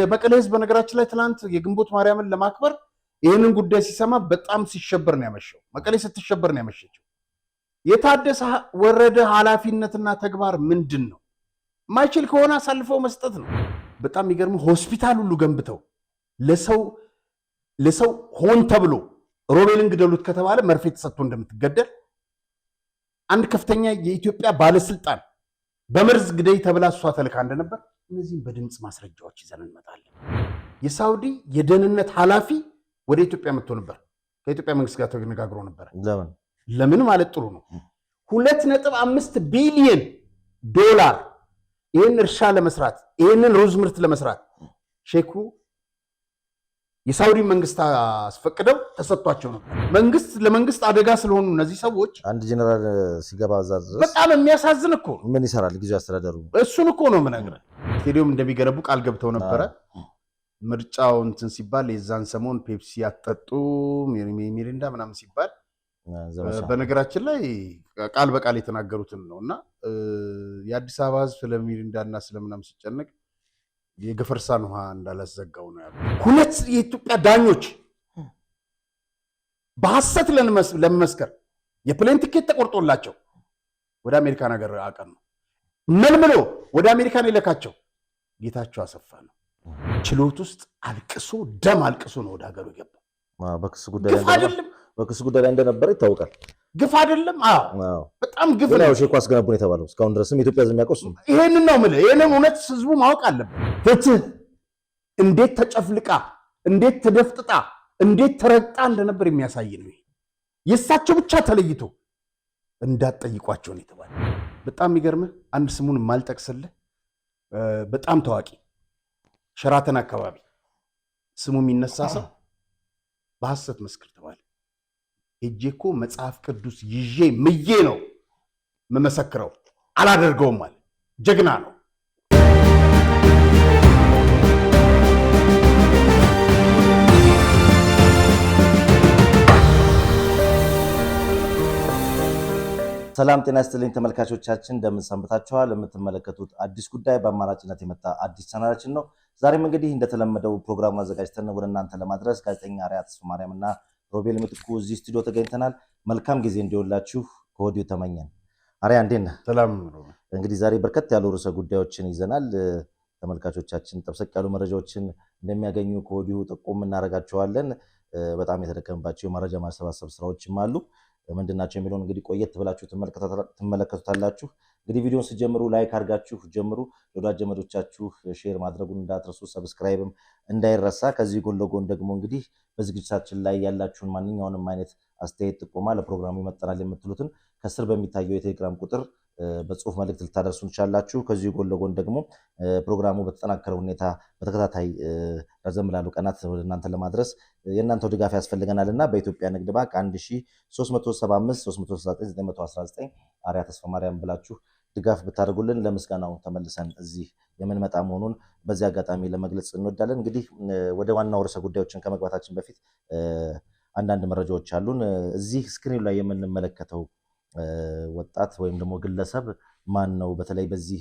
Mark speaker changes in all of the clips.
Speaker 1: የመቀሌ ህዝብ በነገራችን ላይ ትናንት የግንቦት ማርያምን ለማክበር ይህንን ጉዳይ ሲሰማ በጣም ሲሸበር ነው ያመሸው። መቀሌ ስትሸበር ነው ያመሸችው። የታደሰ ወረደ ኃላፊነትና ተግባር ምንድን ነው? ማይችል ከሆነ አሳልፈው መስጠት ነው። በጣም የሚገርም ሆስፒታል ሁሉ ገንብተው ለሰው ሆን ተብሎ ሮቤልን ግደሉት ከተባለ መርፌ ተሰጥቶ እንደምትገደል አንድ ከፍተኛ የኢትዮጵያ ባለስልጣን በመርዝ ግደይ ተብላ እሷ ተልካ እንደነበር እነዚህም በድምፅ ማስረጃዎች ይዘን እንመጣለን። የሳውዲ የደህንነት ኃላፊ ወደ ኢትዮጵያ መጥቶ ነበር። ከኢትዮጵያ መንግስት ጋር ተነጋግሮ ነበር። ለምን ማለት ጥሩ ነው። 2.5 ቢሊዮን ዶላር ይህን እርሻ ለመስራት ይህንን ሩዝ ምርት ለመስራት ሼኩ የሳውዲ መንግስት አስፈቅደው ተሰጥቷቸው ነበር። መንግስት ለመንግስት አደጋ ስለሆኑ እነዚህ ሰዎች
Speaker 2: አንድ ጀነራል ሲገባ ዛዝ
Speaker 1: በጣም የሚያሳዝን እኮ
Speaker 2: ምን ይሰራል ጊዜው አስተዳደሩ
Speaker 1: እሱን እኮ ነው የምነግርህ። ስቴዲየም እንደሚገነቡ ቃል ገብተው ነበረ። ምርጫው እንትን ሲባል የዛን ሰሞን ፔፕሲ አጠጡ ሚሪንዳ ምናምን ሲባል በነገራችን ላይ ቃል በቃል የተናገሩትን ነውና የአዲስ አበባ ህዝብ ስለ ሚሪንዳና ስለምናም ሲጨነቅ የገፈርሳን ውሃ እንዳላዘጋው ነው ያለው። ሁለት የኢትዮጵያ ዳኞች በሐሰት ለመመስከር የፕሌን ቲኬት ተቆርጦላቸው ወደ አሜሪካን ሀገር አቀኑ። መልምሎ ወደ አሜሪካን የለካቸው ጌታቸው አሰፋ ነው። ችሎት ውስጥ አልቅሶ ደም አልቅሶ ነው ወደ ሀገሩ የገባው።
Speaker 2: በክስ ጉዳይ ላይ እንደነበረ ይታወቃል።
Speaker 1: ግፍ አይደለም? አዎ በጣም ግፍ ነው።
Speaker 2: ሼኩ አስገነቡ ነው የተባለው። እስካሁን ድረስም ኢትዮጵያ ህዝብ የሚያውቀው እሱን
Speaker 1: ይሄንን ነው የምልህ። ይሄንን እውነት ህዝቡ ማወቅ አለበት። ፍትህ እንዴት ተጨፍልቃ፣ እንዴት ተደፍጥጣ፣ እንዴት ተረግጣ እንደነበር የሚያሳይ ነው። የእሳቸው ብቻ ተለይቶ እንዳትጠይቋቸው ነው የተባለው። በጣም የሚገርምህ አንድ ስሙን የማልጠቅስልህ በጣም ታዋቂ ሸራተን አካባቢ ስሙ የሚነሳ ሰው በሐሰት መስክር ተባለ። ሄጄ እኮ መጽሐፍ ቅዱስ ይዤ ምዬ ነው መመሰክረው አላደርገውም አለ። ጀግና ነው።
Speaker 2: ሰላም ጤና ይስጥልኝ ተመልካቾቻችን፣ እንደምን ሰንብታችኋል? የምትመለከቱት አዲስ ጉዳይ በአማራጭነት የመጣ አዲስ ቻናላችን ነው። ዛሬም እንግዲህ እንደተለመደው ፕሮግራሙን አዘጋጅተን ወደ እናንተ ለማድረስ ጋዜጠኛ አርያ ተስፋ ማርያም እና ሮቤል ምትኩ እዚህ ስቱዲዮ ተገኝተናል። መልካም ጊዜ እንዲሆንላችሁ ከወዲሁ ተመኘን። አርያ እንዴት ነህ?
Speaker 1: ሰላም።
Speaker 2: እንግዲህ ዛሬ በርከት ያሉ ርዕሰ ጉዳዮችን ይዘናል። ተመልካቾቻችን ጠብሰቅ ያሉ መረጃዎችን እንደሚያገኙ ከወዲሁ ጥቆም እናደርጋቸዋለን። በጣም የተደከመባቸው የመረጃ ማሰባሰብ ስራዎችም አሉ። ምንድናቸው የሚለውን እንግዲህ ቆየት ብላችሁ ትመለከቱታላችሁ። እንግዲህ ቪዲዮን ሲጀምሩ ላይክ አድርጋችሁ ጀምሩ። ለወዳጅ ዘመዶቻችሁ ሼር ማድረጉን እንዳትረሱ፣ ሰብስክራይብም እንዳይረሳ። ከዚህ ጎን ለጎን ደግሞ እንግዲህ በዝግጅታችን ላይ ያላችሁን ማንኛውንም አይነት አስተያየት፣ ጥቆማ ለፕሮግራሙ ይመጠናል የምትሉትን ከስር በሚታየው የቴሌግራም ቁጥር በጽሁፍ መልእክት ልታደርሱን ትችላላችሁ። ከዚህ ጎን ለጎን ደግሞ ፕሮግራሙ በተጠናከረ ሁኔታ በተከታታይ ረዘም ላሉ ቀናት ወደ እናንተ ለማድረስ የእናንተው ድጋፍ ያስፈልገናልና በኢትዮጵያ ንግድ ባንክ 13753919 አርያ ተስፋ ማርያም ብላችሁ ድጋፍ ብታደርጉልን ለምስጋናው ተመልሰን እዚህ የምንመጣ መሆኑን በዚህ አጋጣሚ ለመግለጽ እንወዳለን። እንግዲህ ወደ ዋናው ርዕሰ ጉዳዮችን ከመግባታችን በፊት አንዳንድ መረጃዎች አሉን። እዚህ ስክሪኑ ላይ የምንመለከተው ወጣት ወይም ደግሞ ግለሰብ ማን ነው? በተለይ በዚህ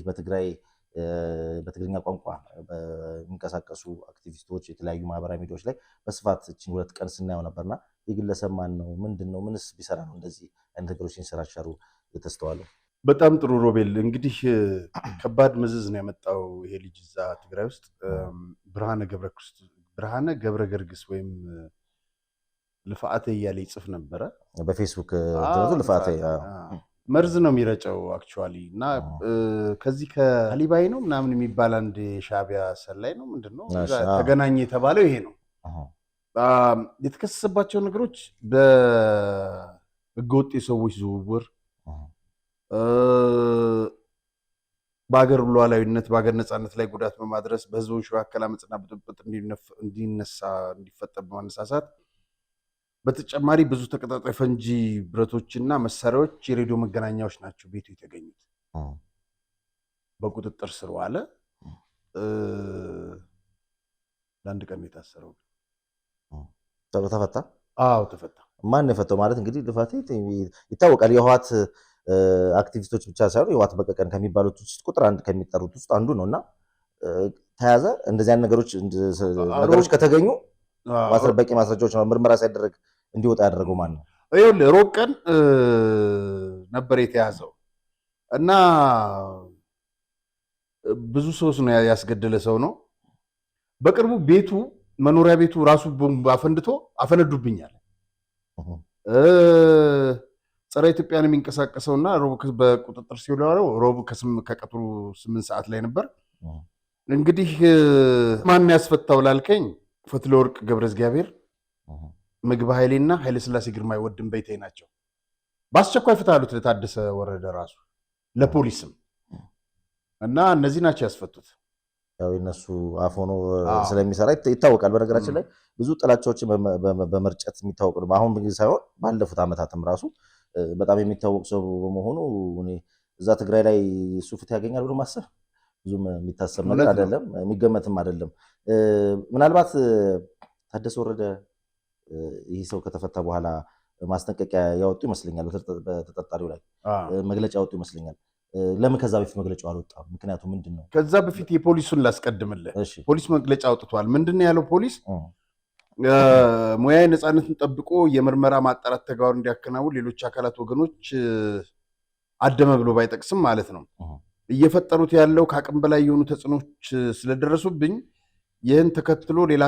Speaker 2: በትግርኛ ቋንቋ በሚንቀሳቀሱ አክቲቪስቶች የተለያዩ ማህበራዊ ሚዲያዎች ላይ በስፋት እችን 2 ቀን ስናየው ነበርና የግለሰብ ማን ነው? ምንድን ነው? ምንስ ቢሰራ ነው እንደዚህ አይነት ነገሮች ሲንሸራሸሩ የተስተዋለው?
Speaker 1: በጣም ጥሩ ሮቤል። እንግዲህ ከባድ መዘዝ ነው ያመጣው ይሄ ልጅ እዛ ትግራይ ውስጥ ብርሃነ ገብረ ገርግስ ወይም ልፋቴ እያለ ይጽፍ ነበረ
Speaker 2: በፌስቡክ ልፋቴ
Speaker 1: መርዝ ነው የሚረጨው አክቹዋሊ። እና ከዚህ ከአሊባይ ነው ምናምን የሚባል አንድ የሻዕቢያ ሰላይ ነው ምንድነው ተገናኘ የተባለው ይሄ ነው። የተከሰሰባቸው ነገሮች በህገወጥ የሰዎች ዝውውር፣ በሀገር ሉዓላዊነት በሀገር ነፃነት ላይ ጉዳት በማድረስ በህዝቦች መካከል አመፅና ብጥብጥ እንዲፈጠር በማነሳሳት በተጨማሪ ብዙ ተቀጣጣይ ፈንጂ ብረቶችና መሳሪያዎች፣ የሬዲዮ መገናኛዎች ናቸው ቤቱ የተገኙት። በቁጥጥር ስር ዋለ። ለአንድ ቀን የታሰረው
Speaker 2: ተፈታ።
Speaker 1: አዎ ተፈታ።
Speaker 2: ማን የፈታው ማለት እንግዲህ ልፋቴ ይታወቃል። የህወሓት አክቲቪስቶች ብቻ ሳይሆን የህወሓት በቀቀን ከሚባሉት ውስጥ ቁጥር 1 ከሚጠሩት ውስጥ አንዱ ነውና ተያዘ። እንደዚህ አይነት ነገሮች ከተገኙ በቂ ማስረጃዎች ምርመራ ሳይደረግ እንዲወጣ ያደረገው ማን ነው?
Speaker 1: ይኸውልህ ሮብ ቀን ነበር የተያዘው እና ብዙ ሰዎች ነው ያስገደለ ሰው ነው። በቅርቡ ቤቱ መኖሪያ ቤቱ ራሱ ቦምብ አፈነዱብኛል። ጸረ ኢትዮጵያን የሚንቀሳቀሰውና ሮብ በቁጥጥር ሲውለው ሮብ ከቀጥሩ 8 ሰዓት ላይ ነበር። እንግዲህ ማን ያስፈታው ላልከኝ ፈትለወርቅ ገብረ እግዚአብሔር፣ ምግብ ኃይሌና ኃይለስላሴ ግርማይ ወድም በይተይ ናቸው። በአስቸኳይ ፍትህ አሉት ለታደሰ ወረደ ራሱ ለፖሊስም እና እነዚህ ናቸው ያስፈቱት።
Speaker 2: ያው የነሱ አፍ ሆኖ ስለሚሰራ ይታወቃል። በነገራችን ላይ ብዙ ጥላቻዎችን በመርጨት የሚታወቅ ነው። አሁን ሳይሆን ባለፉት ዓመታትም ራሱ በጣም የሚታወቅ ሰው በመሆኑ እዛ ትግራይ ላይ እሱ ፍትህ ያገኛል ብሎ ማሰብ ብዙም የሚታሰብ ነገር አይደለም፣ የሚገመትም አይደለም። ምናልባት ታደሰ ወረደ ይህ ሰው ከተፈታ በኋላ ማስጠንቀቂያ ያወጡ ይመስለኛል። በተጠርጣሪው ላይ መግለጫ ያወጡ ይመስለኛል። ለምን ከዛ በፊት መግለጫው አልወጣም? ምክንያቱ ምንድን ነው?
Speaker 1: ከዛ በፊት የፖሊሱን ላስቀድምልህ። ፖሊስ መግለጫ አውጥቷል። ምንድን ነው ያለው? ፖሊስ ሙያዊ ነፃነትን ጠብቆ የምርመራ ማጣራት ተግባሩ እንዲያከናውን ሌሎች አካላት ወገኖች አደመ ብሎ ባይጠቅስም ማለት ነው እየፈጠሩት ያለው ከአቅም በላይ የሆኑ ተጽዕኖች ስለደረሱብኝ ይህን ተከትሎ ሌላ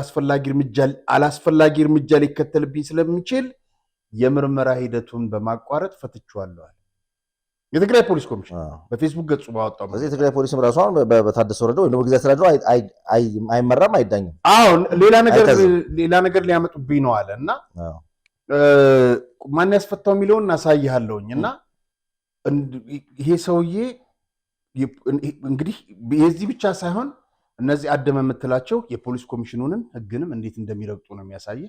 Speaker 1: አላስፈላጊ እርምጃ ሊከተልብኝ ስለሚችል የምርመራ ሂደቱን በማቋረጥ ፈትቼዋለሁ። የትግራይ ፖሊስ ኮሚሽን በፌስቡክ ገጹ ባወጣው
Speaker 2: በዚህ የትግራይ ፖሊስም ራሱ አሁን በታደሰ ወረደ ወይ ጊዜ አስተዳደሩ አይመራም አይዳኝም።
Speaker 1: አሁን ሌላ ነገር ሊያመጡብኝ ነው አለ እና ማን ያስፈታው የሚለውን እናሳይሃለሁኝ። እና ይሄ ሰውዬ እንግዲህ የዚህ ብቻ ሳይሆን እነዚህ አደመ የምትላቸው የፖሊስ ኮሚሽኑንም ህግንም እንዴት እንደሚረግጡ ነው የሚያሳየ።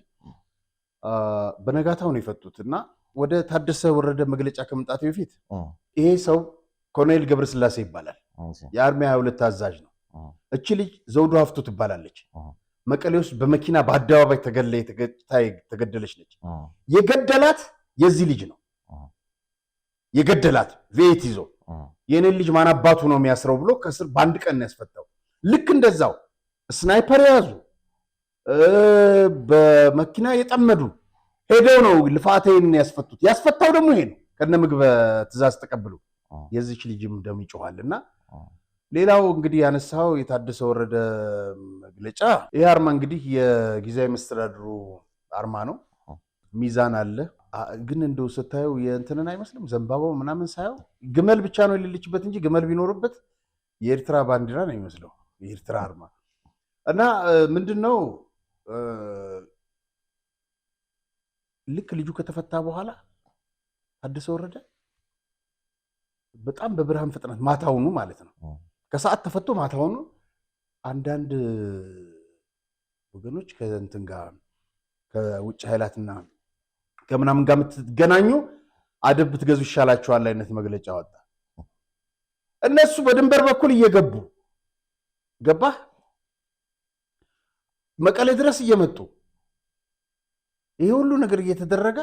Speaker 1: በነጋታው ነው የፈቱት እና ወደ ታደሰ ወረደ መግለጫ ከመምጣት በፊት ይሄ ሰው ኮሎኔል ገብረስላሴ ይባላል። የአርሚ 22 አዛዥ ነው። እቺ ልጅ ዘውዱ ሀፍቱ ትባላለች። መቀሌ ውስጥ በመኪና በአደባባይ ተገደለች ነች። የገደላት የዚህ ልጅ ነው የገደላት ቬት ይዞ የኔን ልጅ ማን አባቱ ነው የሚያስረው ብሎ ከስር በአንድ ቀን ያስፈታው። ልክ እንደዛው ስናይፐር የያዙ በመኪና የጠመዱ ሄደው ነው ልፋቴን ያስፈቱት። ያስፈታው ደግሞ ይሄ ነው ከነ ምግብ ትእዛዝ ተቀብሎ የዚች ልጅም ደም ይጮሃልና። ሌላው እንግዲህ ያነሳው የታደሰ ወረደ መግለጫ ይሄ አርማ እንግዲህ የጊዜያዊ መስተዳድሩ አርማ ነው። ሚዛን አለ ግን እንደው ስታየው የእንትንን አይመስልም። ዘንባባው ምናምን ሳየው ግመል ብቻ ነው የሌለችበት እንጂ ግመል ቢኖርበት የኤርትራ ባንዲራ ነው የሚመስለው የኤርትራ አርማ። እና ምንድነው ልክ ልጁ ከተፈታ በኋላ ታደሰ ወረደ በጣም በብርሃን ፍጥነት ማታውኑ ማለት ነው ከሰዓት ተፈቶ ማታውኑ አንዳንድ ወገኖች ከእንትን ጋር ከውጭ ኃይላትና ከምናምን ጋር የምትገናኙ አደብ ብትገዙ ይሻላችኋል አይነት መግለጫ ወጣ። እነሱ በድንበር በኩል እየገቡ ገባህ መቀሌ ድረስ እየመጡ ይሄ ሁሉ ነገር እየተደረገ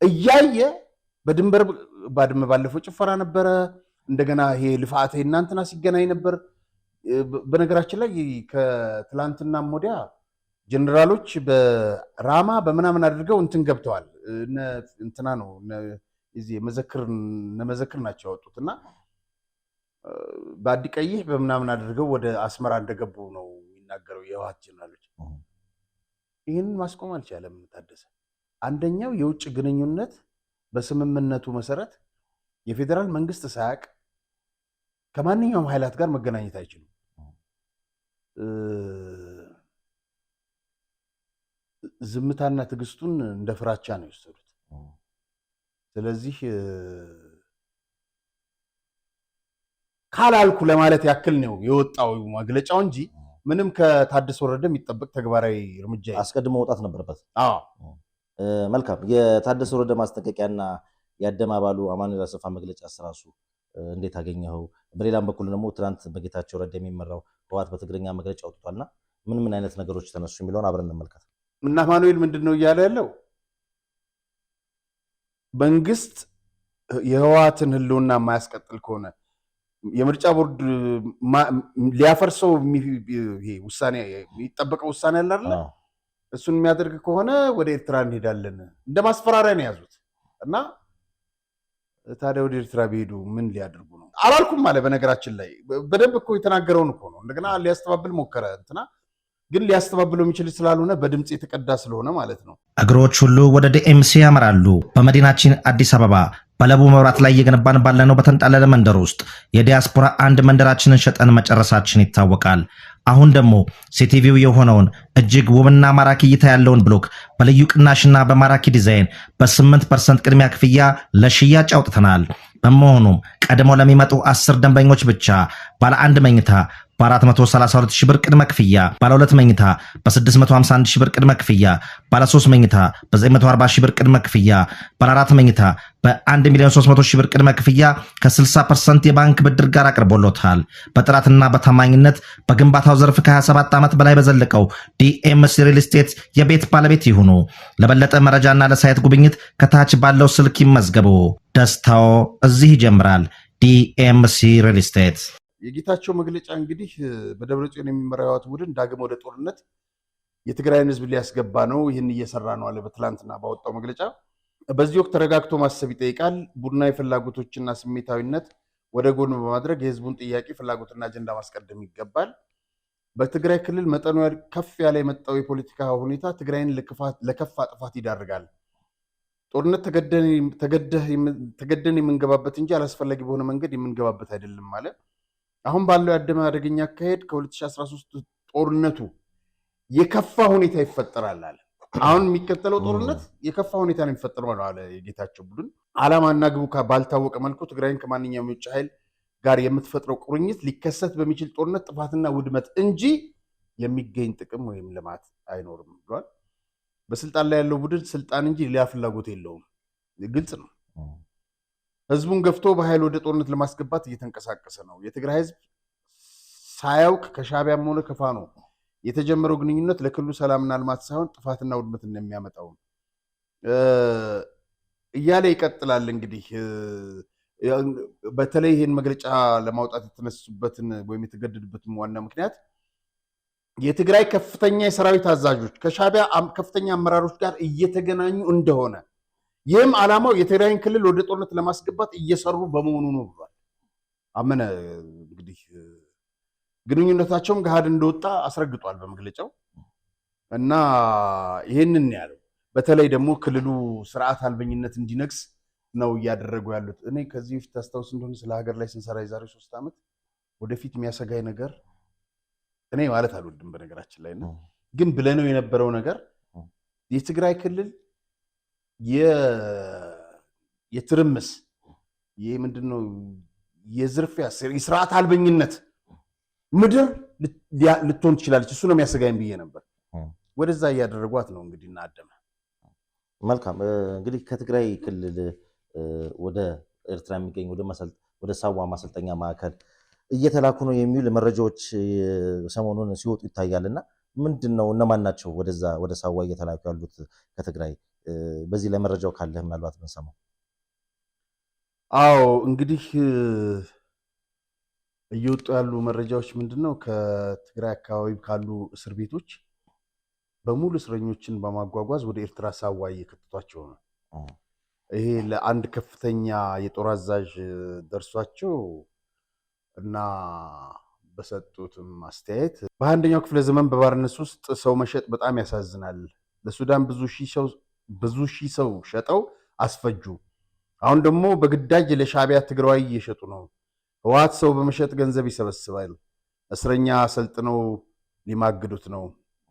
Speaker 1: እያየ በድንበር ባድመ ባለፈው ጭፈራ ነበረ። እንደገና ይሄ ልፋቴ እናንተና ሲገናኝ ነበር። በነገራችን ላይ ከትላንትና ወዲያ ጀነራሎች በራማ በምናምን አድርገው እንትን ገብተዋል። እንትና ነው እዚህ መዘክር ናቸው ያወጡትና በአዲ ቀይህ በምናምን አድርገው ወደ አስመራ እንደገቡ ነው የሚናገረው የህወሓት ጀነራሎች። ይህንን ማስቆም አልቻለም ታደሰ። አንደኛው የውጭ ግንኙነት በስምምነቱ መሰረት የፌዴራል መንግስት ሳያቅ ከማንኛውም ኃይላት ጋር መገናኘት አይችልም። ዝምታና ትዕግስቱን እንደ ፍራቻ ነው የወሰዱት። ስለዚህ ካላልኩ ለማለት ያክል ነው የወጣው መግለጫው እንጂ ምንም ከታደሰ ወረደ የሚጠበቅ ተግባራዊ እርምጃ
Speaker 2: አስቀድሞ መውጣት ነበረበት። መልካም። የታደሰ ወረደ ማስጠንቀቂያና የአደማባሉ አማኑኤል አሰፋ መግለጫ ስራሱ እንዴት አገኘኸው? በሌላም በኩል ደግሞ ትናንት በጌታቸው ረዳ የሚመራው ህወሓት በትግርኛ መግለጫ አውጥቷልና ምን አይነት ነገሮች ተነሱ የሚለውን አብረን እንመልከት።
Speaker 1: እና አማኑኤል ምንድን ነው እያለ ያለው? መንግስት የህወሓትን ህልውና የማያስቀጥል ከሆነ የምርጫ ቦርድ ሊያፈርሰው ይሄ ውሳኔ የሚጠበቀው ውሳኔ አለ አይደል? እሱን የሚያደርግ ከሆነ ወደ ኤርትራ እንሄዳለን እንደ ማስፈራሪያ ነው ያዙት። እና ታዲያ ወደ ኤርትራ ቢሄዱ ምን ሊያደርጉ ነው አላልኩም አለ። በነገራችን ላይ በደንብ እኮ የተናገረውን እኮ ነው። እንደገና ሊያስተባብል ሞከረ እንትና ግን ሊያስተባብለው የሚችል ስላልሆነ በድምፅ የተቀዳ ስለሆነ ማለት ነው።
Speaker 3: እግሮች ሁሉ ወደ ዲኤምሲ ያመራሉ። በመዲናችን አዲስ አበባ በለቡ መብራት ላይ እየገነባን ባለነው በተንጣለለ መንደር ውስጥ የዲያስፖራ አንድ መንደራችንን ሸጠን መጨረሳችን ይታወቃል። አሁን ደግሞ ሲቲቪው የሆነውን እጅግ ውብና ማራኪ እይታ ያለውን ብሎክ በልዩ ቅናሽና በማራኪ ዲዛይን በ8% ቅድሚያ ክፍያ ለሽያጭ አውጥተናል። በመሆኑም ቀድሞ ለሚመጡ 10 ደንበኞች ብቻ ባለ አንድ መኝታ በ432 ሺህ ብር ቅድመ ክፍያ፣ ባለ 2 መኝታ በ651 ሺህ ብር ቅድመ ክፍያ፣ ባለ 3 መኝታ በ940 ሺህ ብር ቅድመ ክፍያ፣ ባለ 4 መኝታ በ1,300,000 ሺህ ብር ቅድመ ክፍያ ከ60% የባንክ ብድር ጋር አቅርቦሎታል። በጥራትና በታማኝነት በግንባታው ዘርፍ ከ27 ዓመት በላይ በዘለቀው ዲኤምሲ ሪል ስቴት የቤት ባለቤት ይሁኑ። ለበለጠ መረጃና ለሳይት ጉብኝት ከታች ባለው ስልክ ይመዝገቡ። ደስታው እዚህ ይጀምራል። ዲኤምሲ ሪል ስቴት።
Speaker 1: የጌታቸው መግለጫ እንግዲህ በደብረጽዮን የሚመራው ህወሓት ቡድን ዳግም ወደ ጦርነት የትግራይን ህዝብ ሊያስገባ ነው፣ ይህን እየሰራ ነው አለ በትላንትና ባወጣው መግለጫ። በዚህ ወቅት ተረጋግቶ ማሰብ ይጠይቃል። ቡድናዊ ፍላጎቶችና ስሜታዊነት ወደ ጎን በማድረግ የህዝቡን ጥያቄ ፍላጎትና አጀንዳ ማስቀደም ይገባል። በትግራይ ክልል መጠኑ ከፍ ያለ የመጣው የፖለቲካ ሁኔታ ትግራይን ለከፋ ጥፋት ይዳርጋል። ጦርነት ተገደን የምንገባበት እንጂ አላስፈላጊ በሆነ መንገድ የምንገባበት አይደለም ማለት አሁን ባለው ያደመ አደገኛ አካሄድ ከ2013 ጦርነቱ የከፋ ሁኔታ ይፈጠራል አለ። አሁን የሚከተለው ጦርነት የከፋ ሁኔታ ነው የሚፈጠረው አለ የጌታቸው ቡድን። ዓላማና ግቡ ባልታወቀ መልኩ ትግራይን ከማንኛውም የውጭ ኃይል ጋር የምትፈጥረው ቁርኝት ሊከሰት በሚችል ጦርነት ጥፋትና ውድመት እንጂ የሚገኝ ጥቅም ወይም ልማት አይኖርም ብሏል። በስልጣን ላይ ያለው ቡድን ስልጣን እንጂ ሌላ ፍላጎት የለውም። ግልጽ ነው። ህዝቡን ገፍቶ በኃይል ወደ ጦርነት ለማስገባት እየተንቀሳቀሰ ነው። የትግራይ ህዝብ ሳያውቅ ከሻዕቢያም ሆነ ከፋኖ የተጀመረው ግንኙነት ለክልሉ ሰላምና ልማት ሳይሆን ጥፋትና ውድመት እንደሚያመጣው እያለ ይቀጥላል። እንግዲህ በተለይ ይህን መግለጫ ለማውጣት የተነሱበትን ወይም የተገደዱበትን ዋና ምክንያት የትግራይ ከፍተኛ የሰራዊት አዛዦች ከሻዕቢያ ከፍተኛ አመራሮች ጋር እየተገናኙ እንደሆነ ይህም ዓላማው የትግራይን ክልል ወደ ጦርነት ለማስገባት እየሰሩ በመሆኑ ነው ብሏል። አመነ እንግዲህ ግንኙነታቸውም ገሃድ እንደወጣ አስረግጧል በመግለጫው እና ይህንን ያለው በተለይ ደግሞ ክልሉ ስርዓት አልበኝነት እንዲነግስ ነው እያደረጉ ያሉት። እኔ ከዚህ በፊት ታስታውስ እንደሆነ ስለ ሀገር ላይ ስንሰራ የዛሬ 3 ዓመት ወደፊት የሚያሰጋኝ ነገር እኔ ማለት አልወድም በነገራችን ላይ ነው፣ ግን ብለነው የነበረው ነገር የትግራይ ክልል የትርምስ ይሄ ምንድነው የዝርፊያ የስርዓት አልበኝነት ምድር ልትሆን ትችላለች። እሱ ነው የሚያሰጋኝ ብዬ ነበር። ወደዛ እያደረጓት ነው እንግዲህ እናደመ።
Speaker 2: መልካም እንግዲህ ከትግራይ ክልል ወደ ኤርትራ የሚገኝ ወደ ሳዋ ማሰልጠኛ ማዕከል እየተላኩ ነው የሚሉ መረጃዎች ሰሞኑን ሲወጡ ይታያልና ምንድነው? እነማን ናቸው ወደ ሳዋ እየተላኩ ያሉት ከትግራይ? በዚህ ላይ መረጃው ካለ ምናልባት ብንሰማው።
Speaker 1: አዎ እንግዲህ እየወጡ ያሉ መረጃዎች ምንድነው? ከትግራይ አካባቢ ካሉ እስር ቤቶች በሙሉ እስረኞችን በማጓጓዝ ወደ ኤርትራ ሳዋ እየከተቷቸው ነው። ይሄ ለአንድ ከፍተኛ የጦር አዛዥ ደርሷቸው እና በሰጡትም አስተያየት በ21ኛው ክፍለ ዘመን በባርነት ውስጥ ሰው መሸጥ በጣም ያሳዝናል። ለሱዳን ብዙ ሺህ ሰው ሸጠው አስፈጁ። አሁን ደግሞ በግዳጅ ለሻዕቢያ ትግራይ እየሸጡ ነው። ህወሓት ሰው በመሸጥ ገንዘብ ይሰበስባል። እስረኛ ሰልጥነው ሊማግዱት ነው።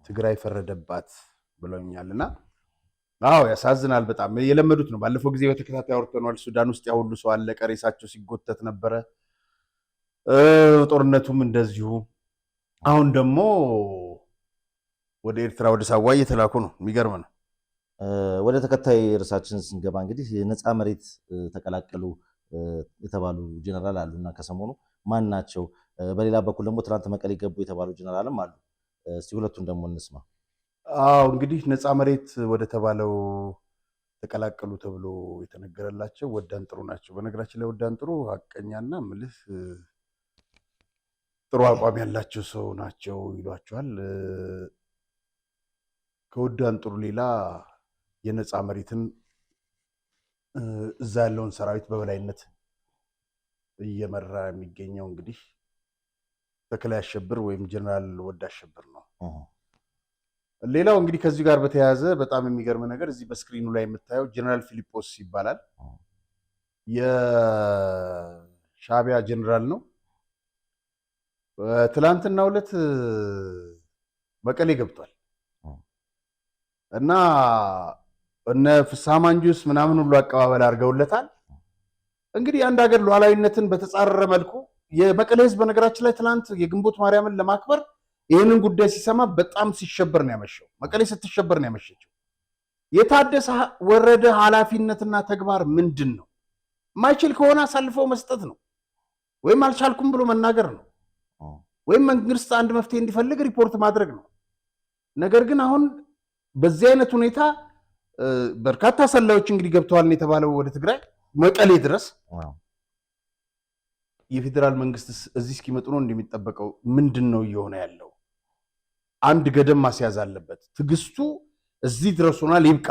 Speaker 1: ትግራይ ፈረደባት ብለውኛልና አዎ ያሳዝናል። በጣም የለመዱት ነው። ባለፈው ጊዜ በተከታታይ አውርተናል። ሱዳን ውስጥ ያሁሉ ሰው አለቀ፣ ሬሳቸው ሲጎተት ነበረ። ጦርነቱም እንደዚሁ። አሁን ደግሞ ወደ ኤርትራ ወደ ሳዋ እየተላኩ ነው። የሚገርም ነው።
Speaker 2: ወደ ተከታይ ርዕሳችን ስንገባ እንግዲህ ነፃ መሬት ተቀላቀሉ የተባሉ ጀነራል አሉና ከሰሞኑ ማን ናቸው? በሌላ በኩል ደግሞ ትናንት መቀሌ ገቡ የተባሉ ጀነራልም አሉ። እስቲ ሁለቱን ደግሞ እንስማ።
Speaker 1: አዎ እንግዲህ ነፃ መሬት ወደ ተባለው ተቀላቀሉ ተብሎ የተነገረላቸው ወዳን ጥሩ ናቸው። በነገራችን ላይ ወዳን ጥሩ ሀቀኛና ምልህ ጥሩ አቋም ያላቸው ሰው ናቸው ይሏቸዋል። ከወዳን ጥሩ ሌላ የነፃ መሬትን እዛ ያለውን ሰራዊት በበላይነት እየመራ የሚገኘው እንግዲህ ተክላይ አሸብር ወይም ጀነራል ወዳ አሸብር ነው። ሌላው እንግዲህ ከዚህ ጋር በተያያዘ በጣም የሚገርም ነገር እዚህ በስክሪኑ ላይ የምታየው ጀነራል ፊሊጶስ ይባላል። የሻዕቢያ ጀነራል ነው። ትላንትናው ዕለት መቀሌ ገብቷል እና እነ ፍስሐ ማንጁስ ምናምን ሁሉ አቀባበል አድርገውለታል። እንግዲህ አንድ ሀገር ሉዓላዊነትን በተጻረረ መልኩ የመቀሌ ህዝብ በነገራችን ላይ ትላንት የግንቦት ማርያምን ለማክበር ይህንን ጉዳይ ሲሰማ በጣም ሲሸበር ነው ያመሸው። መቀሌ ስትሸበር ነው ያመሸችው። የታደሰ ወረደ ኃላፊነትና ተግባር ምንድን ነው? ማይችል ከሆነ አሳልፈው መስጠት ነው፣ ወይም አልቻልኩም ብሎ መናገር ነው፣ ወይም መንግስት አንድ መፍትሄ እንዲፈልግ ሪፖርት ማድረግ ነው። ነገር ግን አሁን በዚህ አይነት ሁኔታ በርካታ ሰላዮች እንግዲህ ገብተዋል የተባለው ወደ ትግራይ መቀሌ ድረስ። የፌዴራል መንግስት እዚህ እስኪመጡ ነው እንደሚጠበቀው? ምንድን ነው እየሆነ ያለው? አንድ ገደብ ማስያዝ አለበት። ትዕግስቱ እዚህ ድረስ ሆኗል፣ ይብቃ።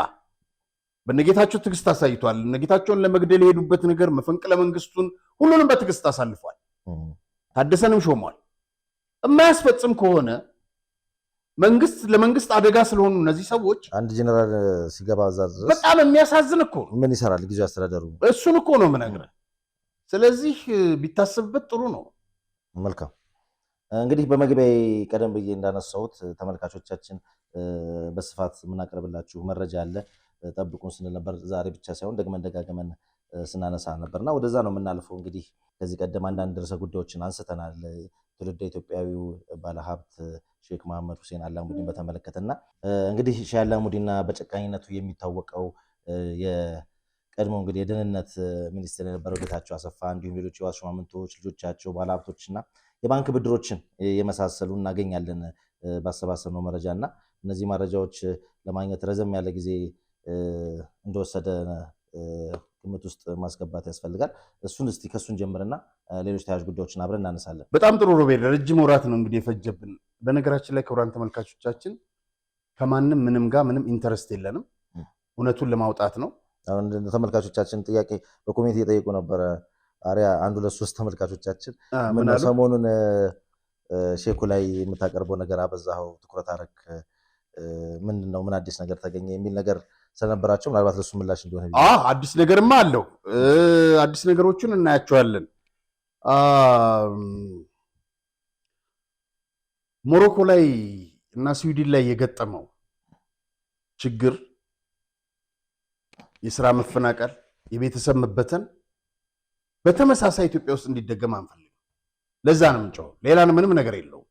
Speaker 1: በነጌታቸው ትዕግስት አሳይቷል። ነጌታቸውን ለመግደል የሄዱበት ነገር መፈንቅለ መንግስቱን ሁሉንም በትዕግስት አሳልፏል። ታደሰንም ሾሟል። የማያስፈጽም ከሆነ መንግስት ለመንግስት አደጋ ስለሆኑ እነዚህ ሰዎች
Speaker 2: አንድ ጀነራል ሲገባ እዛ ድረስ
Speaker 1: በጣም የሚያሳዝን እኮ
Speaker 2: ምን ይሰራል ጊዜው አስተዳደሩ?
Speaker 1: እሱን እኮ ነው የምነግርህ። ስለዚህ ቢታሰብበት ጥሩ ነው።
Speaker 2: መልካም እንግዲህ በመግቢያ ቀደም ብዬ እንዳነሳሁት ተመልካቾቻችን በስፋት የምናቀርብላችሁ መረጃ አለ፣ ጠብቁን ስንል ነበር። ዛሬ ብቻ ሳይሆን ደግመን ደጋግመን ስናነሳ ነበርና ወደዛ ነው የምናልፈው። እንግዲህ ከዚህ ቀደም አንዳንድ ርዕሰ ጉዳዮችን አንስተናል። ትውልደ ኢትዮጵያዊው ባለሀብት ሼክ መሐመድ ሁሴን አላሙዲን በተመለከተና እንግዲህ ሼህ አላሙዲና በጨካኝነቱ የሚታወቀው የቀድሞ እንግዲህ የደህንነት ሚኒስትር የነበረው ጌታቸው አሰፋ እንዲሁም ሌሎች የዋስ ሹማምንቶች ልጆቻቸው ባለሀብቶችና የባንክ ብድሮችን የመሳሰሉ እናገኛለን ባሰባሰብነው መረጃ እና እነዚህ መረጃዎች ለማግኘት ረዘም ያለ ጊዜ እንደወሰደ ግምት ውስጥ ማስገባት ያስፈልጋል። እሱን እስቲ ከሱን ጀምርና ሌሎች ተያያዥ ጉዳዮችን አብረን እናነሳለን።
Speaker 1: በጣም ጥሩ ሮቤል፣ ረጅም ወራት ነው እንግዲህ የፈጀብን። በነገራችን ላይ ክቡራን ተመልካቾቻችን ከማንም ምንም ጋር ምንም ኢንተረስት የለንም፣ እውነቱን ለማውጣት ነው።
Speaker 2: ተመልካቾቻችን ጥያቄ በኮሜንት እየጠየቁ ነበረ። አሪያ አንድ ሁለት ሶስት ተመልካቾቻችን ሰሞኑን ሼኩ ላይ የምታቀርበው ነገር አበዛኸው፣ ትኩረት አረክ፣ ምንድን ነው ምን አዲስ ነገር ተገኘ የሚል ነገር ስለነበራቸው ምናልባት ለሱ ምላሽ እንደሆነ
Speaker 1: አዲስ ነገርማ አለው። አዲስ ነገሮችን እናያቸዋለን። ሞሮኮ ላይ እና ስዊድን ላይ የገጠመው ችግር፣ የስራ መፈናቀል፣ የቤተሰብ መበተን በተመሳሳይ ኢትዮጵያ ውስጥ እንዲደገም አንፈልግም። ለዛ ነው የምንጮኸው። ሌላ ምንም ነገር የለውም።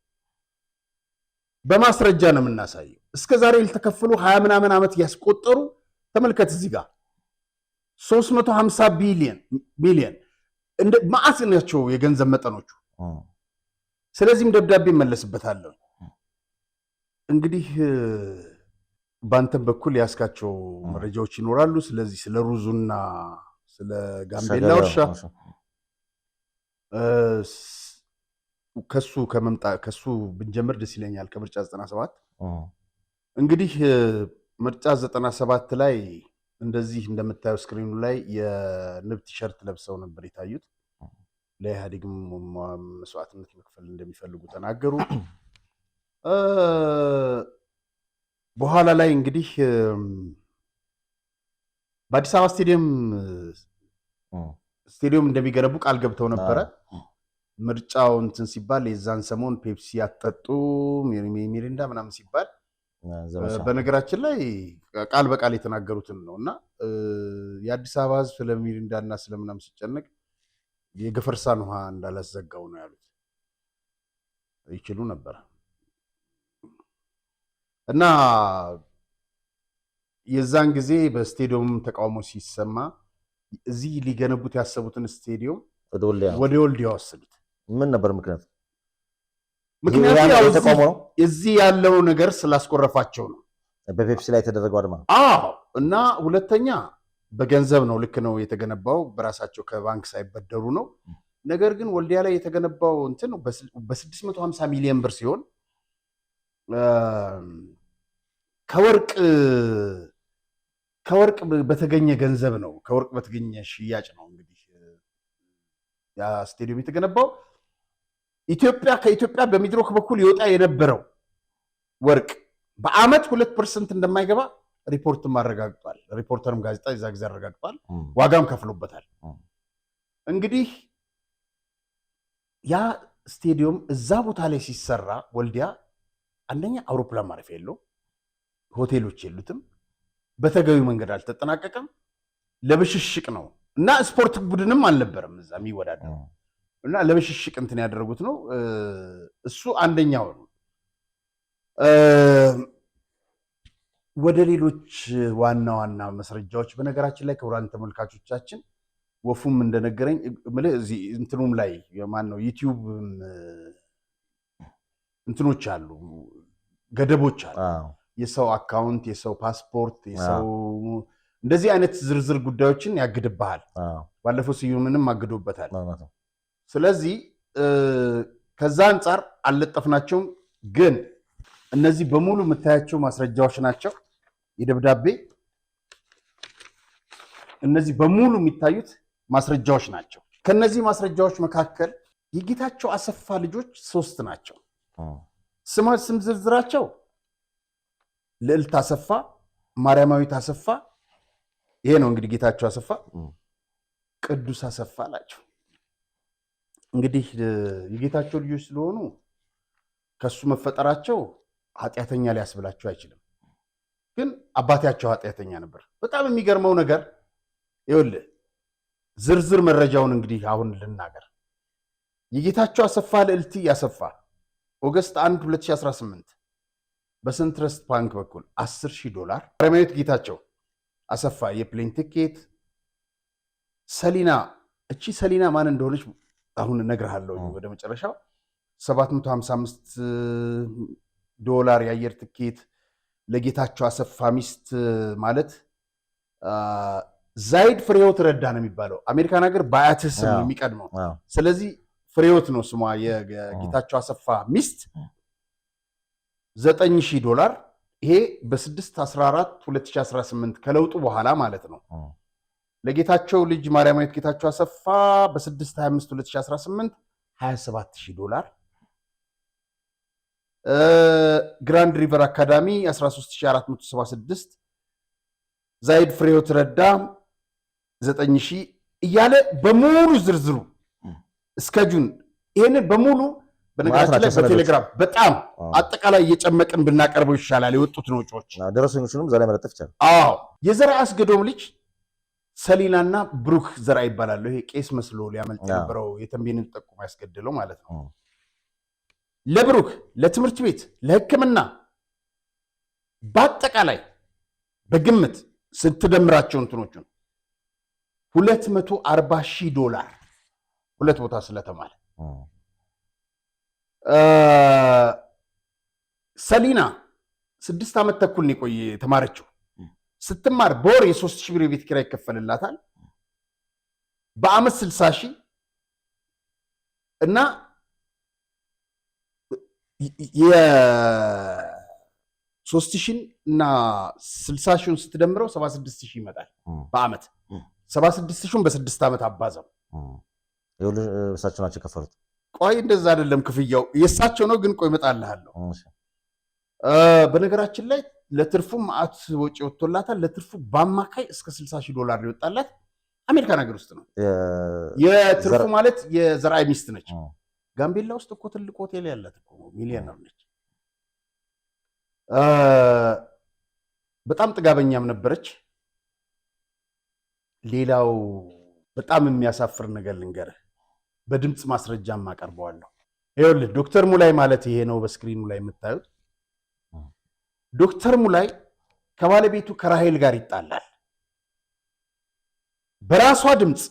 Speaker 1: በማስረጃ ነው የምናሳየው። እስከዛሬ ያልተከፈሉ 20 ምናምን ዓመት ያስቆጠሩ ተመልከት። እዚህ ጋር 350 ቢሊየን እንደ ማዕት ናቸው የገንዘብ መጠኖቹ። ስለዚህም ደብዳቤ መለስበታለሁ። እንግዲህ በአንተም በኩል ያስካቸው መረጃዎች ይኖራሉ። ስለዚህ ስለ ሩዙና ስለ ጋምቤላ እርሻ ከሱ ብንጀምር ደስ ይለኛል። ከምርጫ 97 እንግዲህ ምርጫ 97 ላይ እንደዚህ እንደምታየው ስክሪኑ ላይ የንብ ቲሸርት ለብሰው ነበር የታዩት። ለኢህአዴግ መስዋዕትነት መክፈል እንደሚፈልጉ ተናገሩ። በኋላ ላይ እንግዲህ በአዲስ አበባ ስቴዲየም እንደሚገነቡ ቃል ገብተው ነበረ። ምርጫው እንትን ሲባል የዛን ሰሞን ፔፕሲ አትጠጡ ሚሪንዳ ምናምን ሲባል በነገራችን ላይ ቃል በቃል የተናገሩትን ነው እና የአዲስ አበባ ሕዝብ ስለ ሚሪንዳ እና ስለምናምን ሲጨነቅ የገፈርሳን ውሃ እንዳላዘጋው ነው ያሉት። ይችሉ ነበር እና የዛን ጊዜ በስቴዲየም ተቃውሞ ሲሰማ እዚህ ሊገነቡት ያሰቡትን ስቴዲየም ወደ ወልዲያ ወሰዱት።
Speaker 2: ምን ነበር ምክንያቱ?
Speaker 1: ምክንያቱ እዚህ ያለው ነገር ስላስቆረፋቸው ነው።
Speaker 2: በፔፕሲ ላይ የተደረገው አድማ።
Speaker 1: እና ሁለተኛ በገንዘብ ነው። ልክ ነው። የተገነባው በራሳቸው ከባንክ ሳይበደሩ ነው። ነገር ግን ወልዲያ ላይ የተገነባው እንትን በ650 ሚሊዮን ብር ሲሆን ከወርቅ በተገኘ ገንዘብ ነው፣ ከወርቅ በተገኘ ሽያጭ ነው እንግዲህ ያ ስቴዲየም የተገነባው። ከኢትዮጵያ በሚድሮክ በኩል ይወጣ የነበረው ወርቅ በአመት 2% እንደማይገባ ሪፖርትም አረጋግጧል። ሪፖርተርም ጋዜጣ የዛ ጊዜ አረጋግጧል። ዋጋም ከፍሎበታል። እንግዲህ ያ ስቴዲየም እዛ ቦታ ላይ ሲሰራ ወልዲያ አንደኛ አውሮፕላን ማረፊያ የለው፣ ሆቴሎች የሉትም፣ በተገቢው መንገድ አልተጠናቀቀም፣ ለብሽሽቅ ነው እና ስፖርት ቡድንም አልነበረም እዛ የሚወዳደር እና ለብሽሽቅ እንትን ያደረጉት ነው። እሱ አንደኛው ነው። ወደ ሌሎች ዋና ዋና መስረጃዎች በነገራችን ላይ ክቡራን ተመልካቾቻችን ወፉም እንደነገረኝ እዚህ እንትኑም ላይ ማነው ዩቲዩብ እንትኖች አሉ፣ ገደቦች አሉ። የሰው አካውንት፣ የሰው ፓስፖርት፣ የሰው እንደዚህ አይነት ዝርዝር ጉዳዮችን ያግድብሃል። ባለፈው ስዩምንም አግዶበታል። ስለዚህ ከዛ አንጻር አልለጠፍናቸውም፣ ግን እነዚህ በሙሉ የምታያቸው ማስረጃዎች ናቸው። የደብዳቤ እነዚህ በሙሉ የሚታዩት ማስረጃዎች ናቸው። ከነዚህ ማስረጃዎች መካከል የጌታቸው አሰፋ ልጆች 3 ናቸው። ስም ዝርዝራቸው ልዕልት አሰፋ፣ ማርያማዊት አሰፋ፣ ይሄ ነው እንግዲህ ጌታቸው አሰፋ፣ ቅዱስ አሰፋ ናቸው። እንግዲህ የጌታቸው ልጆች ስለሆኑ ከሱ መፈጠራቸው ኃጢአተኛ ሊያስብላቸው አይችልም። ግን አባታቸው ኃጢአተኛ ነበር። በጣም የሚገርመው ነገር ይኸውልህ ዝርዝር መረጃውን እንግዲህ አሁን ልናገር። የጌታቸው አሰፋ ልዕልት አሰፋ ኦገስት 1 2018 በሰንትረስት ባንክ በኩል $10,000 ማርያማዊት ጌታቸው አሰፋ የፕሌን ቲኬት ሰሊና፣ እቺ ሰሊና ማን እንደሆነች አሁን እነግርሃለሁ ወደ መጨረሻው። $755 የአየር ትኬት ለጌታቸው አሰፋ ሚስት ማለት ዛይድ ፍሬህይወት ረዳ ነው የሚባለው። አሜሪካን ሀገር በአያትህ ስም ነው የሚቀድመው። ስለዚህ ፍሬህይወት ነው ስሟ። የጌታቸው አሰፋ ሚስት $9,000። ይሄ በ6/14/2018 ከለውጡ በኋላ ማለት ነው። ለጌታቸው ልጅ ማርያማዊት ጌታቸው አሰፋ በ6/25/2018 $27,000። ግራንድ ሪቨር አካዳሚ 13,476፣ ዛይድ ፍሬህይወት ረዳ 9,000 እያለ በሙሉ ዝርዝሩ እስከ ጁን ይሄንን በሙሉ በነገራችን ላይ በቴሌግራም በጣም አጠቃላይ እየጨመቅን ብናቀርበው ይሻላል። የወጡት ወጪዎች
Speaker 2: ደረሰኞቹንም እዛ ላይ መለጠፍ ይቻላል።
Speaker 1: አዎ የዘርዓ አስገዶም ልጅ ሰሊናና ብሩክ ዘርዓ ይባላሉ። ይሄ ቄስ መስሎ ሊያመልጥ የነበረው የተንቤንን ጠቁሞ ያስገደለው ማለት ነው። ለብሩክ ለትምህርት ቤት ለሕክምና በአጠቃላይ በግምት ስትደምራቸው እንትኖቹን $240,000 ሁለት ቦታ ስለተማረ። ሰሊና 6 ዓመት ተኩል ነው የቆየ የተማረችው። ስትማር በወር የ3,000 ብር የቤት ኪራይ ይከፈልላታል። በአመት 60,000 እና የ3,000 እና 60,000 ስትደምረው 76,000 ይመጣል በአመት። 76,000 በ6 ዓመት አባዛው።
Speaker 2: እሳቸው ናቸው የከፈሉት።
Speaker 1: ቆይ እንደዛ አይደለም ክፍያው የእሳቸው ነው፣ ግን ቆይ እመጣልሃለሁ። በነገራችን ላይ ለትርፉ ማዕት ወጪ ወጥቶላታል። ለትርፉ በአማካይ እስከ $60,000 ይወጣላት አሜሪካን ሀገር ውስጥ ነው። የትርፉ ማለት የዘርዓ ሚስት ነች። ጋምቤላ ውስጥ እኮ ትልቅ ሆቴል ያላት እኮ ሚሊዮነር ነች። በጣም ጥጋበኛም ነበረች። ሌላው በጣም የሚያሳፍር ነገር ልንገርህ፣ በድምፅ ማስረጃም አቀርበዋለሁ። ይኸውልህ ዶክተር ሙላይ ማለት ይሄ ነው በስክሪኑ ላይ የምታዩት። ዶክተር ሙላይ ከባለቤቱ ከራሄል ጋር ይጣላል። በራሷ ድምፅ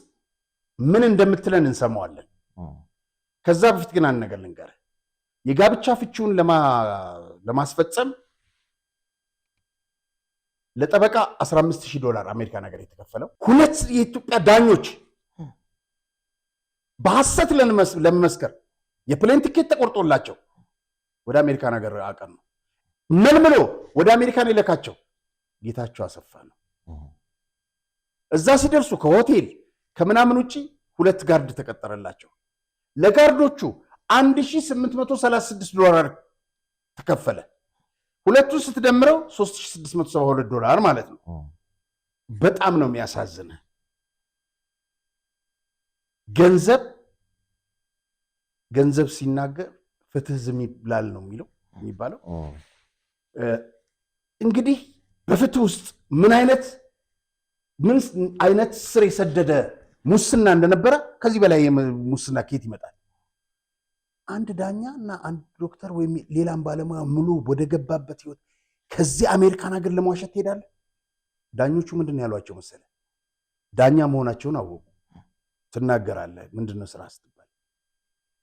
Speaker 1: ምን እንደምትለን እንሰማዋለን። ከዛ በፊት ግን አንድ ነገር ልንገርህ፣ የጋብቻ ፍቺውን ለማስፈጸም ለጠበቃ $15,000 አሜሪካን ሀገር የተከፈለው 2 የኢትዮጵያ ዳኞች በሐሰት ለመመስከር የፕሌን ቲኬት ተቆርጦላቸው ወደ አሜሪካን ሀገር አቀኑ። መልምሎ ወደ አሜሪካን የለካቸው ጌታቸው አሰፋ ነው። እዛ ሲደርሱ ከሆቴል ከምናምን ውጪ 2 ጋርድ ተቀጠረላቸው። ለጋርዶቹ $1836 ተከፈለ። ሁለቱን ስትደምረው $3672 ማለት ነው። በጣም ነው የሚያሳዝነ። ገንዘብ ሲናገር ፍትህ ዝም ይላል ነው የሚባለው። እንግዲህ በፍትህ ውስጥ ምን አይነት ስር የሰደደ ሙስና እንደነበረ ከዚህ በላይ ሙስና ከየት ይመጣል? አንድ ዳኛ እና አንድ ዶክተር ወይም ሌላም ባለሙያ ሙሉ ወደ ገባበት ህይወት ከዚህ አሜሪካን ሀገር ለማዋሸት ትሄዳለ? ዳኞቹ ምንድን ያሏቸው መሰለ? ዳኛ መሆናቸውን አወቁ። ትናገራለህ ምንድነው ስራ ስትባል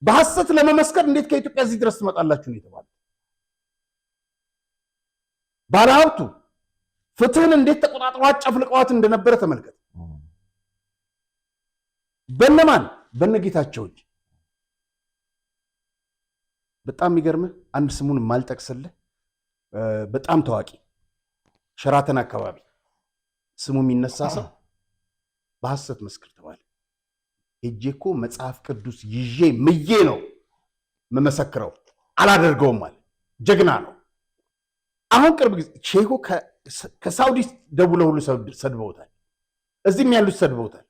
Speaker 1: በሐሰት ለመመስከር እንዴት ከኢትዮጵያ እዚህ ድረስ ትመጣላችሁ ነው የተባለው። ባለሀብቱ ፍትህን እንዴት ተቆጣጥሯት ጨፍልቀዋት እንደነበረ ተመልከት። በነማን በነጌታቸው እጅ። በጣም የሚገርምህ አንድ ስሙን ማልጠቅስልህ በጣም ታዋቂ ሸራተን አካባቢ ስሙ የሚነሳ ሰው በሐሰት መስክር ተባለ። ሄጄ እኮ መጽሐፍ ቅዱስ ይዤ ምዬ ነው መመሰክረው አላደርገውም ማለት ጀግና ነው። አሁን ቅርብ ጊዜ ሼሁ ከሳውዲ ደውለው ሁሉ ሰድበውታል። እዚህም ያሉት ሰድበውታል።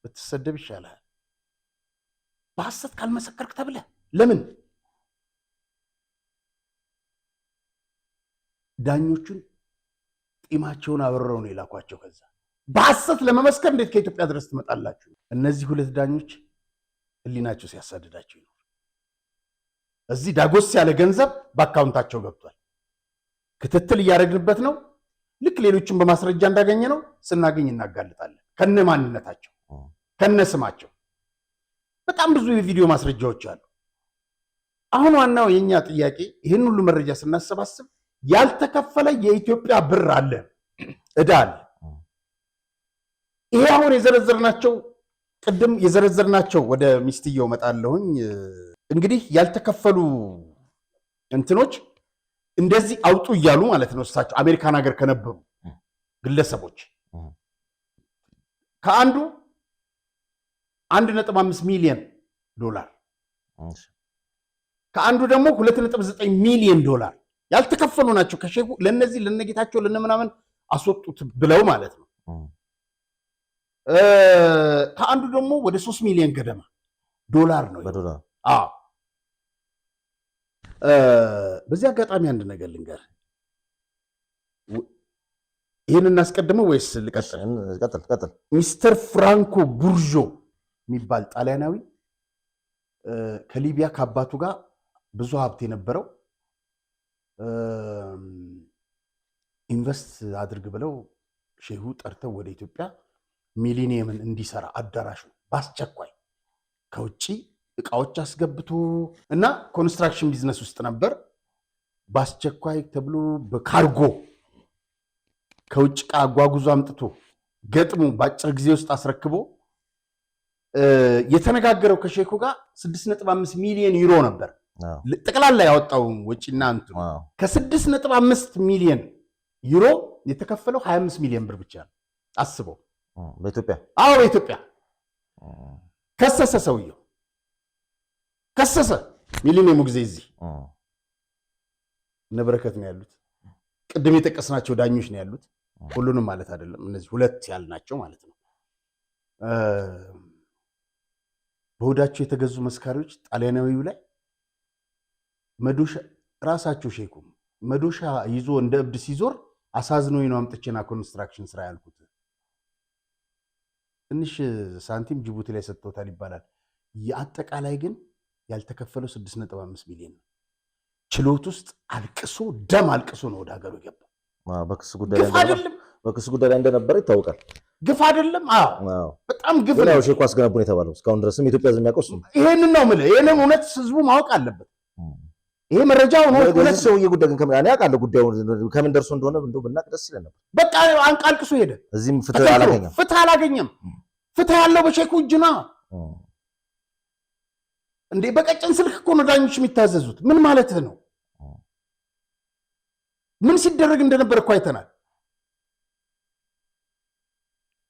Speaker 1: ብትሰደብ ይሻላል በሐሰት ካልመሰከርክ ተብለ። ለምን ዳኞቹን ጢማቸውን አበረው ነው የላኳቸው። ከዛ በሐሰት ለመመስከር እንዴት ከኢትዮጵያ ድረስ ትመጣላችሁ? እነዚህ 2 ዳኞች ህሊናቸው ሲያሳድዳቸው ይኖር። እዚህ ዳጎስ ያለ ገንዘብ በአካውንታቸው ገብቷል። ክትትል እያደረግንበት ነው። ልክ ሌሎችን በማስረጃ እንዳገኘ ነው ስናገኝ እናጋልጣለን። ከነ ማንነታቸው ከነ ስማቸው በጣም ብዙ የቪዲዮ ማስረጃዎች አሉ። አሁን ዋናው የኛ ጥያቄ ይህን ሁሉ መረጃ ስናሰባስብ ያልተከፈለ የኢትዮጵያ ብር አለ፣ ዕዳ አለ። ይሄ አሁን የዘረዘርናቸው ቅድም የዘረዘርናቸው ወደ ሚስትየው መጣለሁኝ። እንግዲህ ያልተከፈሉ እንትኖች እንደዚህ አውጡ እያሉ ማለት ነው እሳቸው አሜሪካን ሀገር ከነበሩ ግለሰቦች ከአንዱ $1.5 ሚሊዮን ከአንዱ ደግሞ $2.9 ሚሊዮን ያልተከፈሉ ናቸው። ከሼሁ ለነዚህ ለነጌታቸው ለነምናምን አስወጡት ብለው ማለት ነው። ከአንዱ ደግሞ ወደ $3 ሚሊዮን ገደማ ነው በዶላር። አዎ በዚህ አጋጣሚ አንድ ነገር ልንገር። ይህን እናስቀድመው ወይስ ልቀጥል? ሚስተር ፍራንኮ ቡርዦ የሚባል ጣሊያናዊ ከሊቢያ ከአባቱ ጋር ብዙ ሀብት የነበረው ኢንቨስት አድርግ ብለው ሼሁ ጠርተው ወደ ኢትዮጵያ ሚሊኒየምን እንዲሰራ አዳራሹ በአስቸኳይ ከውጭ እቃዎች አስገብቶ እና ኮንስትራክሽን ቢዝነስ ውስጥ ነበር። በአስቸኳይ ተብሎ በካርጎ ከውጭ እቃ አጓጉዞ አምጥቶ ገጥሞ በአጭር ጊዜ ውስጥ አስረክቦ የተነጋገረው ከሼኩ ጋር 6.5 ሚሊዮን ዩሮ ነበር ጠቅላላ ያወጣው ወጪና እንትን። ከ6.5 ሚሊዮን ዩሮ የተከፈለው 25 ሚሊዮን ብር ብቻ ነው። አስበው።
Speaker 2: በኢትዮጵያ
Speaker 1: አዎ፣ በኢትዮጵያ ከሰሰ ሰውየው ከሰሰ። ሚሊኒየሙ ጊዜ እዚህ ነበረከት ነው ያሉት። ቅድም የጠቀስናቸው ዳኞች ነው ያሉት። ሁሉንም ማለት አይደለም፣ እነዚህ 2 ያልናቸው ማለት ነው። በሆዳቸው የተገዙ መስካሪዎች ጣሊያናዊው ላይ መዶሻ ራሳቸው ሼኩ መዶሻ ይዞ እንደ እብድ ሲዞር አሳዝኖኝ ነው አምጥቼና ኮንስትራክሽን ስራ ያልኩት። ትንሽ ሳንቲም ጅቡቲ ላይ ሰጥቶታል ይባላል። የአጠቃላይ ግን ያልተከፈለው 6.5 ሚሊዮን ነው። ችሎት ውስጥ አልቅሶ ደም አልቅሶ ነው ወደ ሀገሩ የገባው።
Speaker 2: በክስ ጉዳይ ላይ እንደነበረ ይታወቃል።
Speaker 1: ግፍ አይደለም? አዎ በጣም ግፍ ነው።
Speaker 2: ያው ሼኩ አስገነቡ ነው የተባለው። እስካሁን ድረስም ኢትዮጵያ የሚያውቀው እሱ ነው።
Speaker 1: ይሄንን ነው የምልህ። ይሄንን እውነት ህዝቡ ማወቅ አለበት። ይሄ መረጃው ነው።
Speaker 2: ሁለት ሰውዬ ጉዳይ ግን ከምን ያውቃል? ጉዳዩ ከምን ደርሶ እንደሆነ እንደው ብናቅ ደስ ይለን ነበር።
Speaker 1: በቃ አንቃልቅሶ ሄደ።
Speaker 2: እዚህም ፍትህ አላገኘም።
Speaker 1: ፍትህ ያለው በሼኩ እጅ ነው። እንዴ በቀጭን ስልክ እኮ ነው ዳኞች የሚታዘዙት። ምን ማለት ነው? ምን ሲደረግ እንደነበር እኮ አይተናል።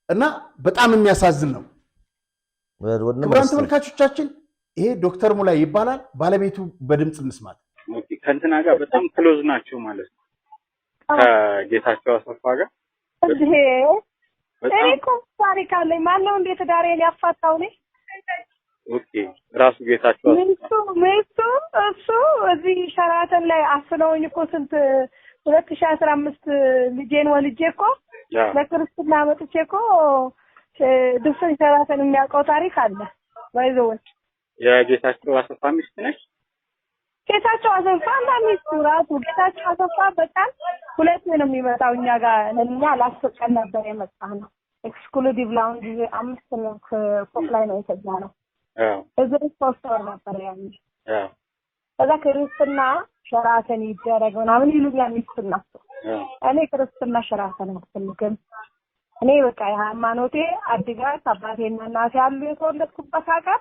Speaker 1: እና በጣም የሚያሳዝን ነው። ክቡራን ተመልካቾቻችን ይሄ ዶክተር ሙላይ ይባላል። ባለቤቱ በድምጽ እንስማት።
Speaker 4: ከእንትና ጋር በጣም ክሎዝ ናቸው ማለት ነው። ከጌታቸው አሰፋ ጋር
Speaker 5: እኔ እኮ ታሪክ አለኝ። ማነው እንዴት ዳሬን ያፋታው ነኝ?
Speaker 4: ኦኬ ራሱ ጌታቸው
Speaker 5: ሚስቱ እሱ እዚህ ሸራተን ላይ አፍነውኝ እኮ ስንት 2015 ልጄን ወልጄ እኮ ለክርስትና መጥቼ እኮ ድፍን ሸራተን የሚያውቀው ታሪክ አለ። ባይዘዎች
Speaker 4: የጌታቸው አሰፋ ሚስት ነች።
Speaker 5: ጌታቸው አሰፋ እና ሚስቱ ራሱ ጌታቸው አሰፋ በጣም ሁለት ነው የሚመጣው እኛ ጋር ለኛ ላስፈቀድ ነበር የመጣው ነው። ኤክስክሉሲቭ ላውንጅ 5 ነው ፎቅ ላይ ነው የተኛነው። እዚህ ፖስተር ነበር ያኔ። ከዛ ክርስትና ሸራተን ይደረግ ምናምን ይሉኛል ሚስቱና እኔ ክርስትና ሸራተን አልፈልግም። እኔ በቃ የሃይማኖቴ አዲግራት አባቴና እናቴ ያሉ የተወለድኩበት ሀገር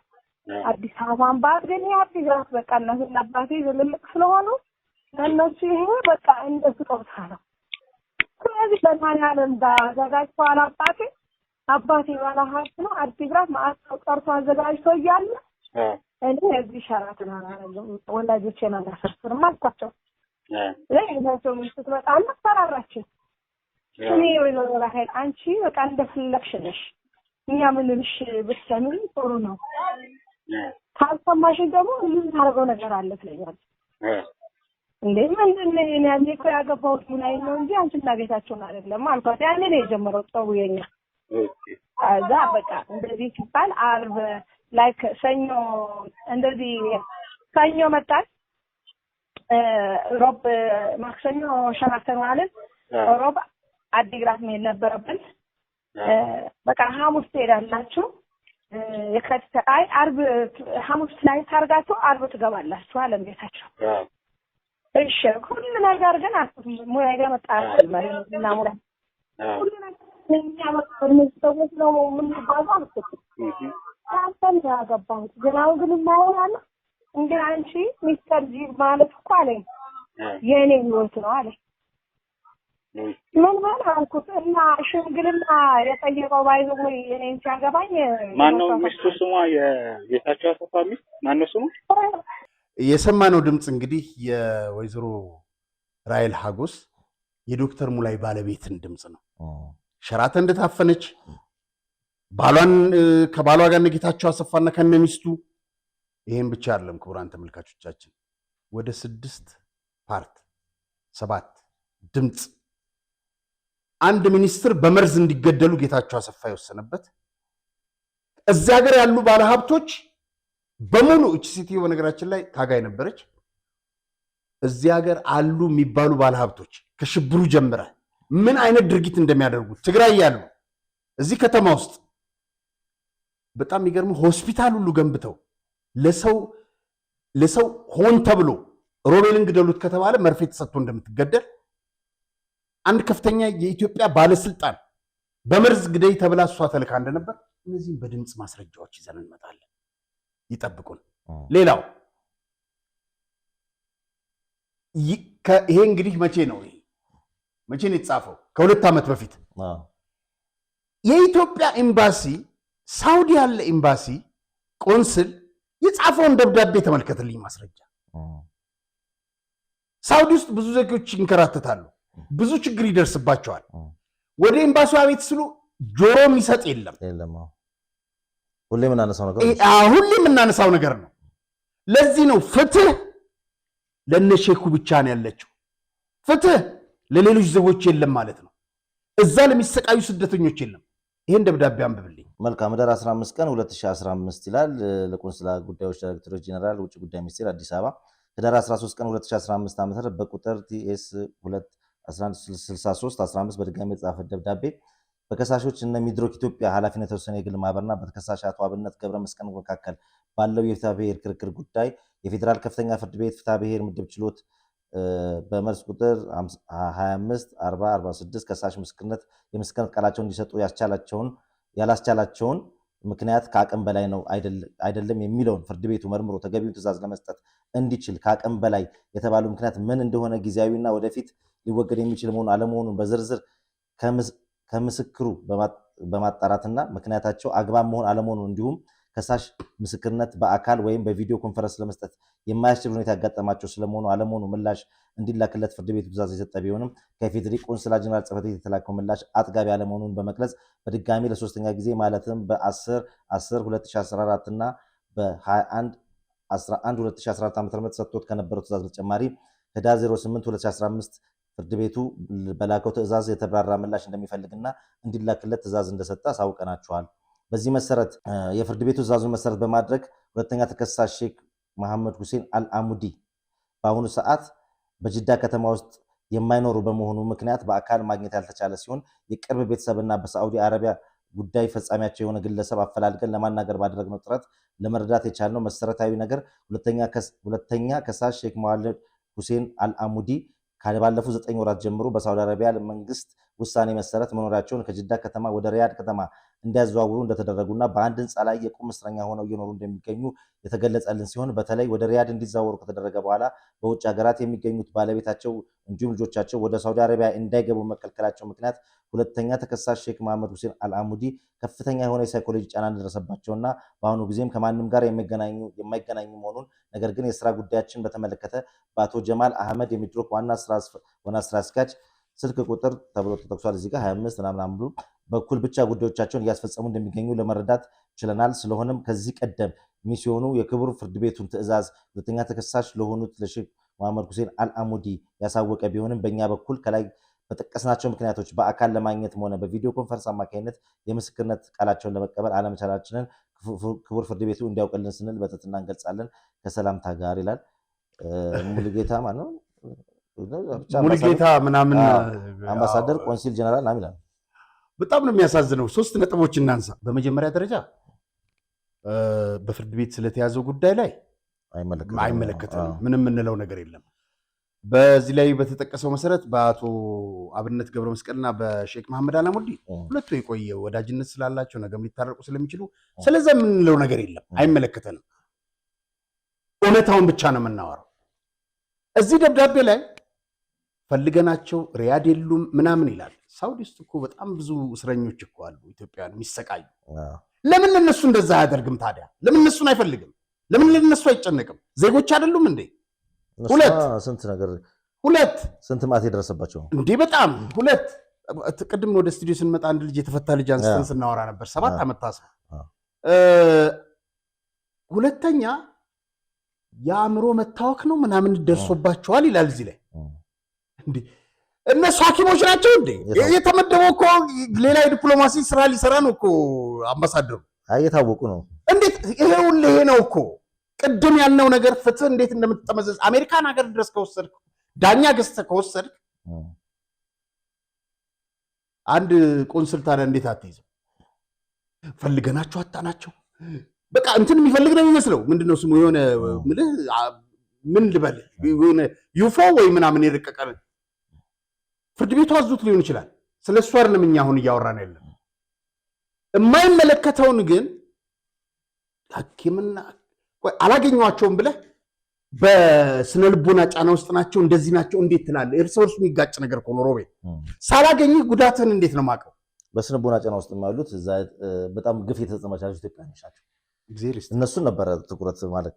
Speaker 5: አዲስ አበባን ባድገኝ አዲግራት በቃ እናትና አባቴ ትልልቅ ስለሆኑ ለነሱ ይሄ በቃ እንደ ስጦታ ነው። ስለዚህ በማንያለም ዳጋጋቸው አባቴ ባለ ሀብት ነው። አዲግራት ማአት ቀርቶ አዘጋጅቶ እያለ እኔ እዚህ ሸራተን አላረግም ወላጆቼን አላሰርፍም አልኳቸው። ለይነቸው ምሽት በጣም ተራራችሁ። እኔ ወይዘሮ ራሄል አንቺ በቃ እንደፈለግሽ ነሽ። እኛ ምንልሽ ብትሰሚ ጥሩ ነው። ካልሰማሽ ደግሞ ምን ታረገው ነገር አለ ትለኛለች። እንዴ ምንድን ነው ያኔ እኮ ያገባሁት ሙላይ ነው እንጂ አንቺና ጌታቸውን አይደለም አልኳት። ያኔ ነው የጀመረው ጠቡ የኛ። አዛ በቃ እንደዚህ ሲባል አርብ ላይክ ሰኞ እንደዚህ ሰኞ መጣል ሮብ ማክሰኞ ሸራተን ማለት ሮብ አዲግራት መሄድ ነበረብን። በቃ ሐሙስ ትሄዳላችሁ የካቲት አርብ ሐሙስ ላይ ታርጋችሁ አርብ ትገባላችሁ አለም ጌታቸው። እሺ ሁሉ ነገር ግን ሙያ ጋር መጣጣል ማለት ነው። ሙያ ሁሉ ነገር እኛ በመስተወት ነው ምን ባዛው አልተከተለ አንተን ያገባሁት ግናው ግን ማይሆናል እንዴ አንቺ ሚስተር ጂ ማለት እኮ አለኝ የኔ ህይወት ነው አለኝ። ምን ማለት አልኩት እና ሽምግልና የጠየቀው ባይዘው የኔን ሲያገባኝ
Speaker 4: ማነው ሚስቱ ስሟ የጌታቸው አሰፋ ሚስት ማነው ስሟ?
Speaker 1: የሰማነው ድምጽ እንግዲህ የወይዘሮ ራይል ሀጎስ የዶክተር ሙላይ ባለቤትን ድምጽ ነው። ሸራተን እንደታፈነች ባሏን ከባሏ ጋር ጌታቸው አሰፋና ከነሚስቱ ይሄን ብቻ አይደለም ክቡራን ተመልካቾቻችን ወደ 7 ድምጽ አንድ ሚኒስትር በመርዝ እንዲገደሉ ጌታቸው አሰፋ የወሰነበት እዚያ ሀገር ያሉ ባለሀብቶች በሙሉ እቺሲቲዮ በነገራችን ላይ ታጋይ ነበረች። እዚያ ሀገር አሉ የሚባሉ ባለሀብቶች ከሽብሩ ጀምረ ምን አይነት ድርጊት እንደሚያደርጉ ትግራይ ያሉ እዚህ ከተማ ውስጥ በጣም የሚገርም ሆስፒታል ሁሉ ገንብተው ለሰው ሆን ተብሎ ሮቤልን ግደሉት ከተባለ መርፌ ተሰጥቶ እንደምትገደል አንድ ከፍተኛ የኢትዮጵያ ባለስልጣን በመርዝ ግደይ ተብላ እሷ ተልካ እንደነበር እነዚህም በድምጽ ማስረጃዎች ይዘን እንመጣለን። ይጠብቁን። ሌላው ይሄ እንግዲህ መቼ ነው የተጻፈው? ከ2 ዓመት በፊት የኢትዮጵያ ኤምባሲ ሳውዲ ያለ ኤምባሲ ቆንስል የጻፈውን ደብዳቤ ተመልከትልኝ። ማስረጃ ሳውዲ ውስጥ ብዙ ዜጎች ይንከራተታሉ፣ ብዙ ችግር ይደርስባቸዋል። ወደ ኤምባሲው አቤት ስሉ ጆሮ የሚሰጥ የለም።
Speaker 2: ሁሌ የምናነሳው ነገር ነው። ለዚህ ነው ፍትህ ለነሼኩ ብቻ ነው ያለችው። ፍትህ ለሌሎች ዜጎች የለም ማለት ነው። እዛ ለሚሰቃዩ ስደተኞች የለም። ይሄን ደብዳቤ አንብብልኝ። መልካም ኅዳር 15 ቀን 2015 ይላል። ለቆንስላ ጉዳዮች ዳይሬክተሮች ጄኔራል ውጭ ጉዳይ ሚኒስቴር አዲስ አበባ ኅዳር 13 ቀን 2015 ዓ.ም በቁጥር TS 2116315 በድጋሚ የተጻፈ ደብዳቤ በከሳሾች እነ ሚድሮክ ኢትዮጵያ ኃላፊነት የተወሰነ የግል ማህበርና በተከሳሽ አቶ አብነት ገብረ መስቀል መካከል ባለው የፍትሐ ብሔር ክርክር ጉዳይ የፌዴራል ከፍተኛ ፍርድ ቤት ፍትሐ ብሔር ምድብ ችሎት በመልስ ቁጥር 25/40/46 ከሳሽ የምስክርነት ቃላቸውን እንዲሰጡ ያላስቻላቸውን ምክንያት ከአቅም በላይ ነው አይደለም የሚለውን ፍርድ ቤቱ መርምሮ ተገቢውን ትዕዛዝ ለመስጠት እንዲችል ከአቅም በላይ የተባለው ምክንያት ምን እንደሆነ ጊዜያዊና ወደፊት ሊወገድ የሚችል መሆኑ አለመሆኑን በዝርዝር ከምስክሩ በማጣራትና ምክንያታቸው አግባብ መሆን አለመሆኑን እንዲሁም ከሳሽ ምስክርነት በአካል ወይም በቪዲዮ ኮንፈረንስ ለመስጠት የማያስችል ሁኔታ ያጋጠማቸው ስለመሆኑ አለመሆኑ ምላሽ እንዲላክለት ፍርድ ቤቱ ትዕዛዝ የሰጠ ቢሆንም ከኢፌዴሪ ቆንስላ ጀነራል ጽሕፈት ቤት የተላከው ምላሽ አጥጋቢ አለመሆኑን በመግለጽ በድጋሚ ለሶስተኛ ጊዜ ማለትም በ10/10/2014 እና በ21/11/2014 ዓ.ም ሰጥቶት ከነበረው ትዕዛዝ በተጨማሪ ህዳር 08/2015 ፍርድ ቤቱ በላከው ትዕዛዝ የተብራራ ምላሽ እንደሚፈልግና እንዲላክለት ትዕዛዝ እንደሰጠ አሳውቀናቸዋል። በዚህ መሰረት የፍርድ ቤቱ ትዕዛዙን መሰረት በማድረግ ሁለተኛ ተከሳሽ ሼክ መሐመድ ሁሴን አልአሙዲ በአሁኑ ሰዓት በጅዳ ከተማ ውስጥ የማይኖሩ በመሆኑ ምክንያት በአካል ማግኘት ያልተቻለ ሲሆን የቅርብ ቤተሰብና በሳዑዲ አረቢያ ጉዳይ ፈጻሚያቸው የሆነ ግለሰብ አፈላልገን ለማናገር ባደረግነው ጥረት ለመረዳት የቻልነው መሰረታዊ ነገር ሁለተኛ ከሳሽ ሼክ መሐመድ ሁሴን አልአሙዲ ባለፉት 9 ወራት ጀምሮ በሳዑዲ አረቢያ መንግስት ውሳኔ መሰረት መኖሪያቸውን ከጅዳ ከተማ ወደ ሪያድ ከተማ እንዲያዘዋውሩ እንደተደረጉና በአንድ ህንፃ ላይ የቁም እስረኛ ሆነው እየኖሩ እንደሚገኙ የተገለጸልን ሲሆን በተለይ ወደ ሪያድ እንዲዛወሩ ከተደረገ በኋላ በውጭ ሀገራት የሚገኙት ባለቤታቸው እንዲሁም ልጆቻቸው ወደ ሳዑዲ አረቢያ እንዳይገቡ መከልከላቸው ምክንያት ሁለተኛ ተከሳሽ ሼክ መሐመድ ሁሴን አልአሙዲ ከፍተኛ የሆነ የሳይኮሎጂ ጫና እንደደረሰባቸውና በአሁኑ ጊዜም ከማንም ጋር የማይገናኙ መሆኑን ነገር ግን የስራ ጉዳያችን በተመለከተ በአቶ ጀማል አህመድ የሚድሮክ ዋና ስራ አስኪያጅ ስልክ ቁጥር ተብሎ ተጠቅሷል። እዚህ ጋር 25 ምናምን ብሎ በኩል ብቻ ጉዳዮቻቸውን እያስፈጸሙ እንደሚገኙ ለመረዳት ችለናል። ስለሆነም ከዚህ ቀደም ሚስዮኑ የክቡር ፍርድ ቤቱን ትዕዛዝ ሁለተኛ ተከሳሽ ለሆኑት ለሼክ መሐመድ ሁሴን አልአሙዲ ያሳወቀ ቢሆንም በእኛ በኩል ከላይ በጠቀስናቸው ምክንያቶች በአካል ለማግኘትም ሆነ በቪዲዮ ኮንፈረንስ አማካኝነት የምስክርነት ቃላቸውን ለመቀበል አለመቻላችንን ክቡር ፍርድ ቤቱ እንዲያውቅልን ስንል በትህትና እንገልጻለን። ከሰላምታ ጋር ይላል ሙሉጌታ ማለት ነው።
Speaker 1: ሙሉጌታ ምናምን
Speaker 2: አምባሳደር ቆንሲል ጀነራል ናም ይላል።
Speaker 1: በጣም ነው የሚያሳዝነው። 3 ነጥቦች እናንሳ። በመጀመሪያ ደረጃ በፍርድ ቤት ስለተያዘው ጉዳይ ላይ አይመለከተንም፣ ምንም የምንለው ነገር የለም። በዚህ ላይ በተጠቀሰው መሰረት በአቶ አብነት ገብረ መስቀልና በሼክ መሐመድ አልአሙዲ ሁለቱ የቆየ ወዳጅነት ስላላቸው ነገም ሊታረቁ ስለሚችሉ ስለዛ የምንለው ነገር የለም፣ አይመለከተንም። እውነታውን ብቻ ነው የምናወራው። እዚህ ደብዳቤ ላይ ፈልገናቸው ሪያድ የሉም ምናምን ይላል። ሳውዲ ውስጥ እኮ በጣም ብዙ እስረኞች እኮ አሉ ኢትዮጵያውያን የሚሰቃዩ። ለምን ለነሱ እንደዛ አያደርግም ታዲያ? ለምን እነሱን አይፈልግም? ለምን ለነሱ አይጨነቅም? ዜጎች አይደሉም እንዴ? ሁለት
Speaker 2: ስንት ማት የደረሰባቸው
Speaker 1: እንዴ? በጣም ሁለት። ቅድም ወደ ስቱዲዮ ስንመጣ አንድ ልጅ የተፈታ ልጅ አንስተን ስናወራ ነበር። 7 ዓመት ታስሮ። ሁለተኛ የአእምሮ መታወክ ነው ምናምን ደርሶባቸዋል ይላል እዚህ ላይ። እንዴ እነሱ ሐኪሞች ናቸው እንዴ? የተመደበው እኮ ሌላ የዲፕሎማሲ ስራ ሊሰራ ነው እኮ አምባሳደሩ።
Speaker 2: እየታወቁ ነው።
Speaker 1: እንዴት ይሄ ነው እኮ ቅድም ያልነው ነገር ፍትህ እንዴት እንደምትጠመዘዝ አሜሪካን ሀገር ድረስ ከወሰድክ ዳኛ ገዝተህ ከወሰድክ አንድ ቆንስል ታዲያ እንዴት አትይዝም? ፈልገናቸው አጣናቸው በቃ እንትን የሚፈልግ ነው የሚመስለው። ምንድነው ስሙ የሆነ ምን ልበል የሆነ ዩፎ ወይ ምናምን የረቀቀ ፍርድ ቤቱ አዙት ሊሆን ይችላል። ስለሱ አይደለም እኛ አሁን እያወራን ያለን። የማይመለከተውን ግን ሐኪምና አላገኘኋቸውም ብለህ በስነ ልቦና ጫና ውስጥ ናቸው እንደዚህ ናቸው እንዴት ትላለህ? እርስ በርሱ የሚጋጭ ነገር እኮ ነው ሮቤል። ሳላገኝህ ጉዳትህን እንዴት ነው የማውቀው?
Speaker 2: በስነ ልቦና ጫና ውስጥ ያሉት በጣም ግፍ የተፈጸመባቸው ኢትዮጵያውያን ናቸው። እነሱን ነበረ ትኩረት ማለት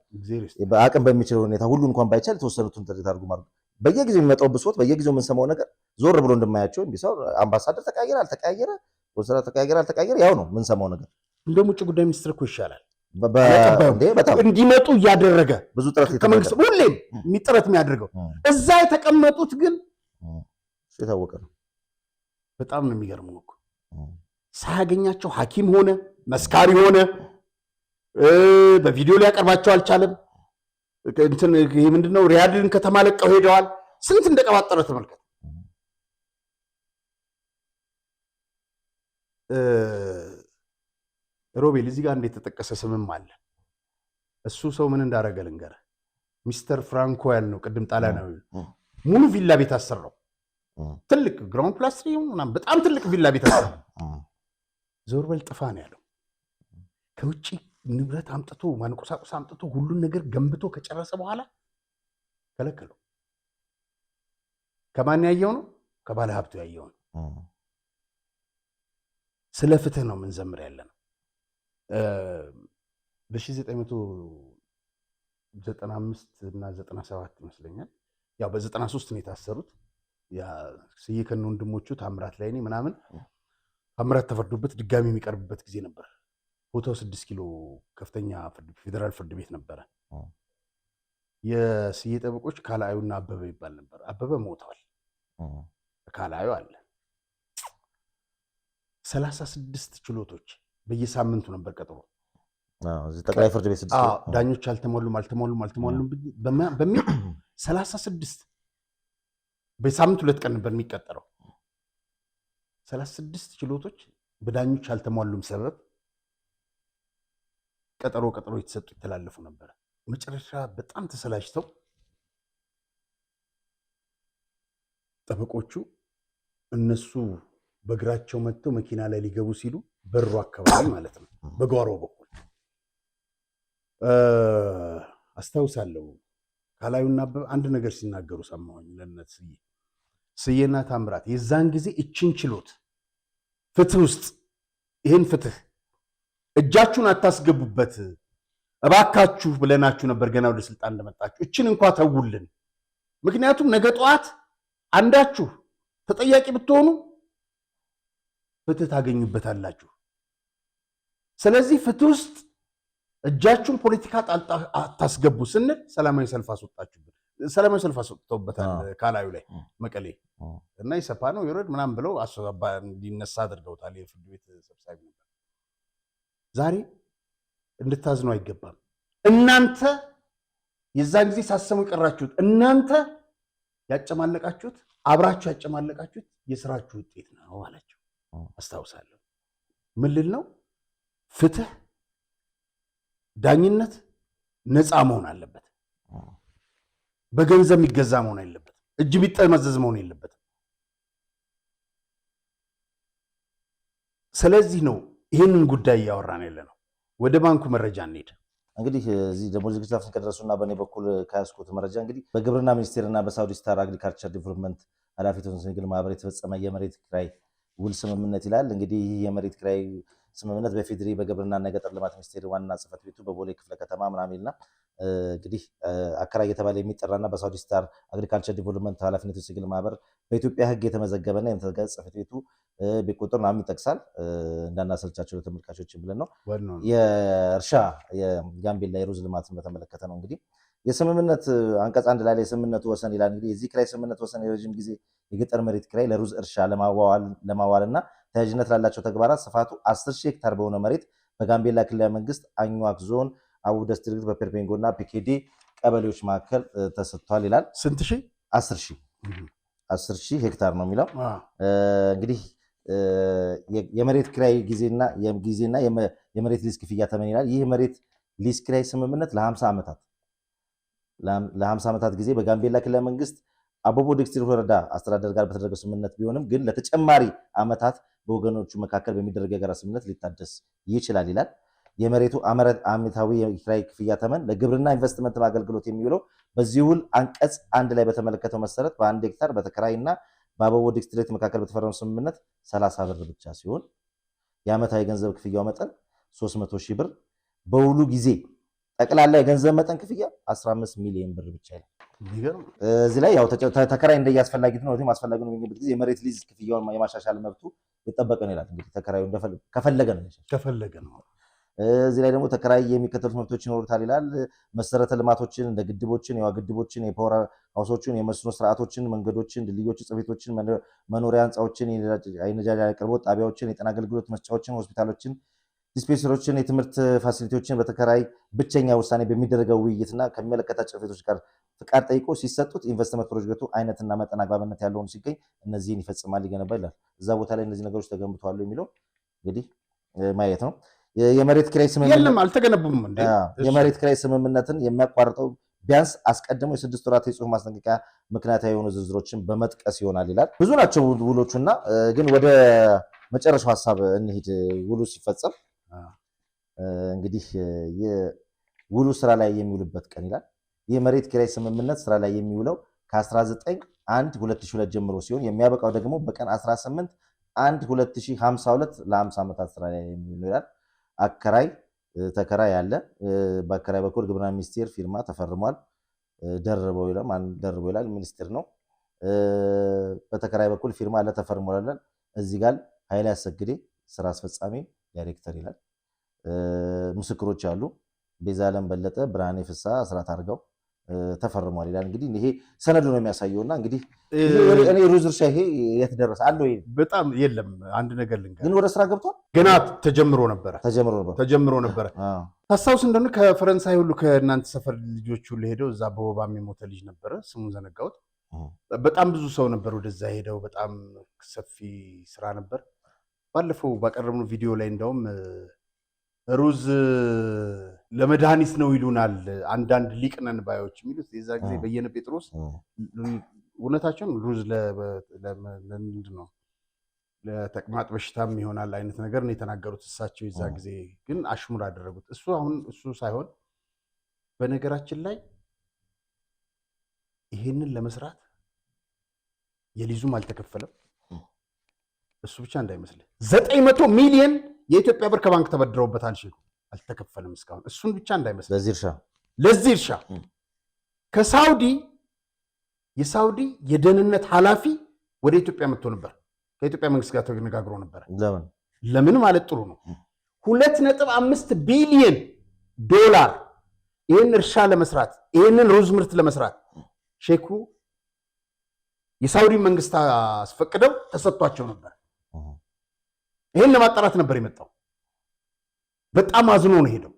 Speaker 2: በአቅም በሚችለው ሁኔታ ሁሉ እንኳን ባይቻል የተወሰኑትን ጥሪት አድርጎ ማለት በየጊዜው የሚመጣው ብሶት በየጊዜው የምንሰማው ነገር ዞር ብሎ እንደማያቸው እንዲህ ሰው አምባሳደር ተቀያየረ አልተቀያየረ ወሰራ ተቀያየረ አልተቀያየረ ያው ነው የምንሰማው ነገር።
Speaker 1: እንደውም ውጭ ጉዳይ ሚኒስትር እኮ ይሻላል እንዲመጡ እያደረገ ብዙ ጥረት ከመንግስት ሁሌም የሚጥረት የሚያደርገው እዛ የተቀመጡት ግን
Speaker 2: የታወቀ ነው።
Speaker 1: በጣም ነው የሚገርመው እኮ ሳያገኛቸው ሐኪም ሆነ መስካሪ ሆነ በቪዲዮ ሊያቀርባቸው አልቻለም። እንትን ይሄ ምንድነው ሪያድን ከተማ ለቀው ሄደዋል። ስንት እንደቀባጠረ ተመልከት። ሮቤል እዚህ ጋር እንዴት ተጠቀሰ ስምም አለ። እሱ ሰው ምን እንዳደረገ ልንገርህ። ሚስተር ፍራንኮ ያልነው ቅድም ጣሊያናዊ ሙሉ ቪላ ቤት አሰራው። ትልቅ ግራውንድ ፕላስ ምናምን በጣም ትልቅ ቪላ ቤት አሰራው። ዞር በል ጥፋ ነው ያለው። ከውጭ ንብረት አምጥቶ ማንቆሳቆስ አምጥቶ ሁሉን ነገር ገንብቶ ከጨረሰ በኋላ ከለከለው። ከማን ያየው ነው? ከባለ ሀብቱ ያየው ነው። ስለ ፍትህ ነው የምንዘምር ያለ ነው። በ1995 እና 97 ይመስለኛል ያው በ93 ነው የታሰሩት። ስዬ ከነ ወንድሞቹ ታምራት ላይ ምናምን ታምራት ተፈርዶበት ድጋሚ የሚቀርብበት ጊዜ ነበር። ቦታው 6 ኪሎ ከፍተኛ ፌዴራል ፍርድ ቤት ነበረ። የስዬ ጠበቆች ካላዩና አበበ ይባል ነበር። አበበ ሞተዋል። ካላዩ አለ። 36 ችሎቶች በየሳምንቱ ነበር ቀጠሮ።
Speaker 2: ጠቅላይ ፍርድ ቤት
Speaker 1: ዳኞች አልተሟሉም በሚል 36 በሳምንቱ 2 ቀን ነበር የሚቀጠረው። 36 ችሎቶች በዳኞች አልተሟሉም ሰበብ ቀጠሮ የተሰጡ ይተላለፉ ነበር። መጨረሻ በጣም ተሰላችተው ጠበቆቹ እነሱ በእግራቸው መጥተው መኪና ላይ ሊገቡ ሲሉ በሩ አካባቢ ማለት ነው በጓሮ በኩል አስታውሳለሁ። ካላዩና አበበ አንድ ነገር ሲናገሩ ሰማሁኝ። ለእነት ስዬና ታምራት የዛን ጊዜ እችን ችሎት ፍትህ ውስጥ ይህን ፍትህ እጃችሁን አታስገቡበት እባካችሁ ብለናችሁ ነበር ገና ወደ ስልጣን እንደመጣችሁ። እችን እንኳ ተውልን። ምክንያቱም ነገ ጠዋት አንዳችሁ ተጠያቂ ብትሆኑ ፍትህ ታገኙበታላችሁ። ስለዚህ ፍትህ ውስጥ እጃችሁን ፖለቲካ ጣልጣ አታስገቡ ስንል ሰላማዊ ሰልፍ አስወጣችሁበት። ሰላማዊ ሰልፍ አስወጥተውበታል ካላዩ ላይ መቀሌ እና ይሰፋ ነው ይወረድ ምናምን ብለው አሰባ እንዲነሳ አድርገውታል። የፍርድ ቤት ሰብሳቢ ነበር። ዛሬ እንድታዝኑ አይገባም። እናንተ የዛን ጊዜ ሳሰሙ የቀራችሁት እናንተ ያጨማለቃችሁት አብራችሁ ያጨማለቃችሁት የስራችሁ ውጤት ነው አላቸው። አስታውሳለሁ። ምን ልል ነው? ፍትህ ዳኝነት ነፃ መሆን አለበት። በገንዘብ የሚገዛ መሆን የለበትም። እጅ ቢጠመዘዝ መሆን የለበትም። ስለዚህ ነው ይህንን ጉዳይ እያወራን ያለ ነው። ወደ ባንኩ መረጃ እንሄድ።
Speaker 2: እንግዲህ እዚህ ደግሞ ዝግጅታችን ከደረሱና በእኔ በኩል ከያዝኩት መረጃ እንግዲህ በግብርና ሚኒስቴርና በሳውዲ ስታር አግሪካልቸር ዲቨሎፕመንት ኃላፊ ንግድ ማህበር የተፈጸመ የመሬት ኪራይ ውል ስምምነት ይላል። እንግዲህ ይህ የመሬት ኪራይ ስምምነት በፌድሪ በግብርናና የገጠር ልማት ሚኒስቴር ዋና ጽሕፈት ቤቱ በቦሌ ክፍለ ከተማ ምናምንና እንግዲህ አከራይ የተባለ የሚጠራና በሳውዲ ስታር አግሪካልቸር ዲቨሎፕመንት ኃላፊነት ሲግል ማህበር በኢትዮጵያ ሕግ የተመዘገበና የተዘጋጀ ጽሕፈት ቤቱ ቤት ቁጥር ምናምን ይጠቅሳል። እንዳናሰልቻቸው ለተመልካቾች ብለን ነው። የእርሻ የጋምቤላ የሩዝ ልማትን በተመለከተ ነው። እንግዲህ የስምምነት አንቀጽ 1 ላይ የስምምነቱ ወሰን ይላል። እንግዲህ የዚህ ኪራይ ስምምነት ወሰን የረጅም ጊዜ የገጠር መሬት ኪራይ ለሩዝ እርሻ ለማዋልና ተያያዥነት ላላቸው ተግባራት ስፋቱ 10,000 ሄክታር በሆነ መሬት በጋምቤላ ክልላዊ መንግስት አኝዋክ ዞን አቡ ዲስትሪክት በፔርፔንጎ እና ፒኬዲ ቀበሌዎች መካከል ተሰጥቷል ይላል።
Speaker 1: ስንት ሺህ?
Speaker 2: 10,000 ሄክታር ነው የሚለው። እንግዲህ የመሬት ኪራይ ጊዜና የመሬት ሊዝ ክፍያ ተመን ይላል። ይህ መሬት ሊዝ ኪራይ ስምምነት ለ50 ዓመታት ጊዜ በጋምቤላ ክልላዊ መንግስት አቦቦ ዲስትሪክት ወረዳ አስተዳደር ጋር በተደረገው ስምምነት ቢሆንም ግን ለተጨማሪ ዓመታት በወገኖቹ መካከል በሚደረግ የጋራ ስምምነት ሊታደስ ይችላል ይላል። የመሬቱ ዓመታዊ የኪራይ ክፍያ ተመን ለግብርና ኢንቨስትመንት አገልግሎት የሚውለው በዚህ ውል አንቀጽ 1 ላይ በተመለከተው መሰረት በ1 ሄክታር በተከራይና በአቦቦ ዲስትሪክት መካከል በተፈረመው ስምምነት 30 ብር ብቻ ሲሆን የዓመታዊ የገንዘብ ክፍያው መጠን 300,000 ብር፣ በውሉ ጊዜ ጠቅላላ የገንዘብ መጠን ክፍያ 15 ሚሊዮን ብር ብቻ ይላል። እዚህ ላይ ያው ተከራይ እንደያስፈላጊቱ ነው። አስፈላጊ ነው የሚገኝበት ጊዜ የመሬት ሊዝ ክፍያውን የማሻሻል መብቱ የጠበቀ ነው ይላል። እንግዲህ ተከራዩ ከፈለገ ነው። እዚህ ላይ ደግሞ ተከራይ የሚከተሉት መብቶች ይኖሩታል ይላል። መሰረተ ልማቶችን እንደ ግድቦችን፣ የውሃ ግድቦችን፣ የፓወር ሃውሶችን፣ የመስኖ ስርዓቶችን፣ መንገዶችን፣ ድልድዮችን፣ ጽሕፈት ቤቶችን፣ መኖሪያ ህንፃዎችን፣ የነዳጅ አቅርቦት ጣቢያዎችን፣ የጤና አገልግሎት መስጫዎችን፣ ሆስፒታሎችን፣ ዲስፔንሰሮችን፣ የትምህርት ፋሲሊቲዎችን በተከራይ ብቸኛ ውሳኔ በሚደረገው ውይይትና ከሚመለከታቸው ጽሕፈት ቤቶች ጋር ፍቃድ ጠይቆ ሲሰጡት ኢንቨስትመንት ፕሮጀክቱ አይነትና መጠን አግባብነት ያለውን ሲገኝ እነዚህን ይፈጽማል፣ ይገነባ ይላል። እዛ ቦታ ላይ እነዚህ ነገሮች ተገንብተዋል የሚለው እንግዲህ ማየት ነው። የመሬት ኪራይ ስምምነት
Speaker 1: የለም አልተገነቡም እንዴ?
Speaker 2: የመሬት ኪራይ ስምምነትን የሚያቋርጠው ቢያንስ አስቀድሞ የ6 ወራት የጽሁፍ ማስጠንቀቂያ ምክንያታዊ የሆኑ ዝርዝሮችን በመጥቀስ ይሆናል ይላል። ብዙ ናቸው ውሎቹና ግን ወደ መጨረሻው ሀሳብ እንሂድ። ውሉ ሲፈጸም እንግዲህ የውሉ ስራ ላይ የሚውልበት ቀን ይላል። የመሬት ኪራይ ስምምነት ስራ ላይ የሚውለው ከ19/1/2002 ጀምሮ ሲሆን የሚያበቃው ደግሞ በቀን 18/1/2052 ለ50 ዓመታት ስራ ላይ የሚውል ይላል። አከራይ ተከራይ ያለ በአከራይ በኩል ግብርና ሚኒስቴር ፊርማ ተፈርሟል። ደርበው ይላል ሚኒስቴር ነው። በተከራይ በኩል ፊርማ አለ ተፈርሟል። እዚህ ጋር ኃይሌ አሰግዴ ስራ አስፈጻሚ ዳይሬክተር ይላል። ምስክሮች አሉ። ቤዛለም በለጠ፣ ብርሃኔ ፍሳ፣ አስራት አርጋው ተፈርሟል ይላል። እንግዲህ ይሄ ሰነዱ ነው የሚያሳየውና እንግዲህ እኔ ሩዝ እርሻ ይሄ የት ደረሰ አለው? ይሄ
Speaker 1: በጣም የለም። አንድ ነገር ልንገር፣
Speaker 2: ግን ወደ ስራ ገብቷል።
Speaker 1: ገና ተጀምሮ ነበረ። ታስታውስ እንደሆነ ከፈረንሳይ ሁሉ ከእናንተ ሰፈር ልጆች ሁሉ ሄደው እዛ በወባ የሞተ ልጅ ነበረ፣ ስሙን ዘነጋሁት። በጣም ብዙ ሰው ነበር ወደዛ ሄደው፣ በጣም ሰፊ ስራ ነበር። ባለፈው ባቀረብነው ቪዲዮ ላይ እንደውም ሩዝ ለመድኃኒት ነው ይሉናል አንዳንድ ሊቅነን ባዮች የሚሉት የዛ ጊዜ በየነ ጴጥሮስ እውነታቸውን ሩዝ ለምንድን ነው ለተቅማጥ በሽታም ይሆናል አይነት ነገር ነው የተናገሩት እሳቸው። የዛ ጊዜ ግን አሽሙር አደረጉት። እሱ ሳይሆን በነገራችን ላይ ይሄንን ለመስራት የሊዙም አልተከፈለም። እሱ ብቻ እንዳይመስልህ 900 ሚሊዮን የኢትዮጵያ ብር ከባንክ ተበድረውበታል። ሼኩ አልተከፈለም እስካሁን። እሱን ብቻ እንዳይመስልህ ለዚህ እርሻ የሳውዲ የደህንነት ኃላፊ ወደ ኢትዮጵያ መጥቶ ነበር። ከኢትዮጵያ መንግስት ጋር ተነጋግሮ ነበር። ለምን ማለት ጥሩ ነው። 2.5 ቢሊዮን ዶላር ይህን እርሻ ለመስራት ይህንን ሩዝ ምርት ለመስራት ሼኩ የሳውዲ መንግስት አስፈቅደው ተሰጥቷቸው ነበር። ይህን ለማጣራት ነበር የመጣው። በጣም አዝኖ ነው ሄደው።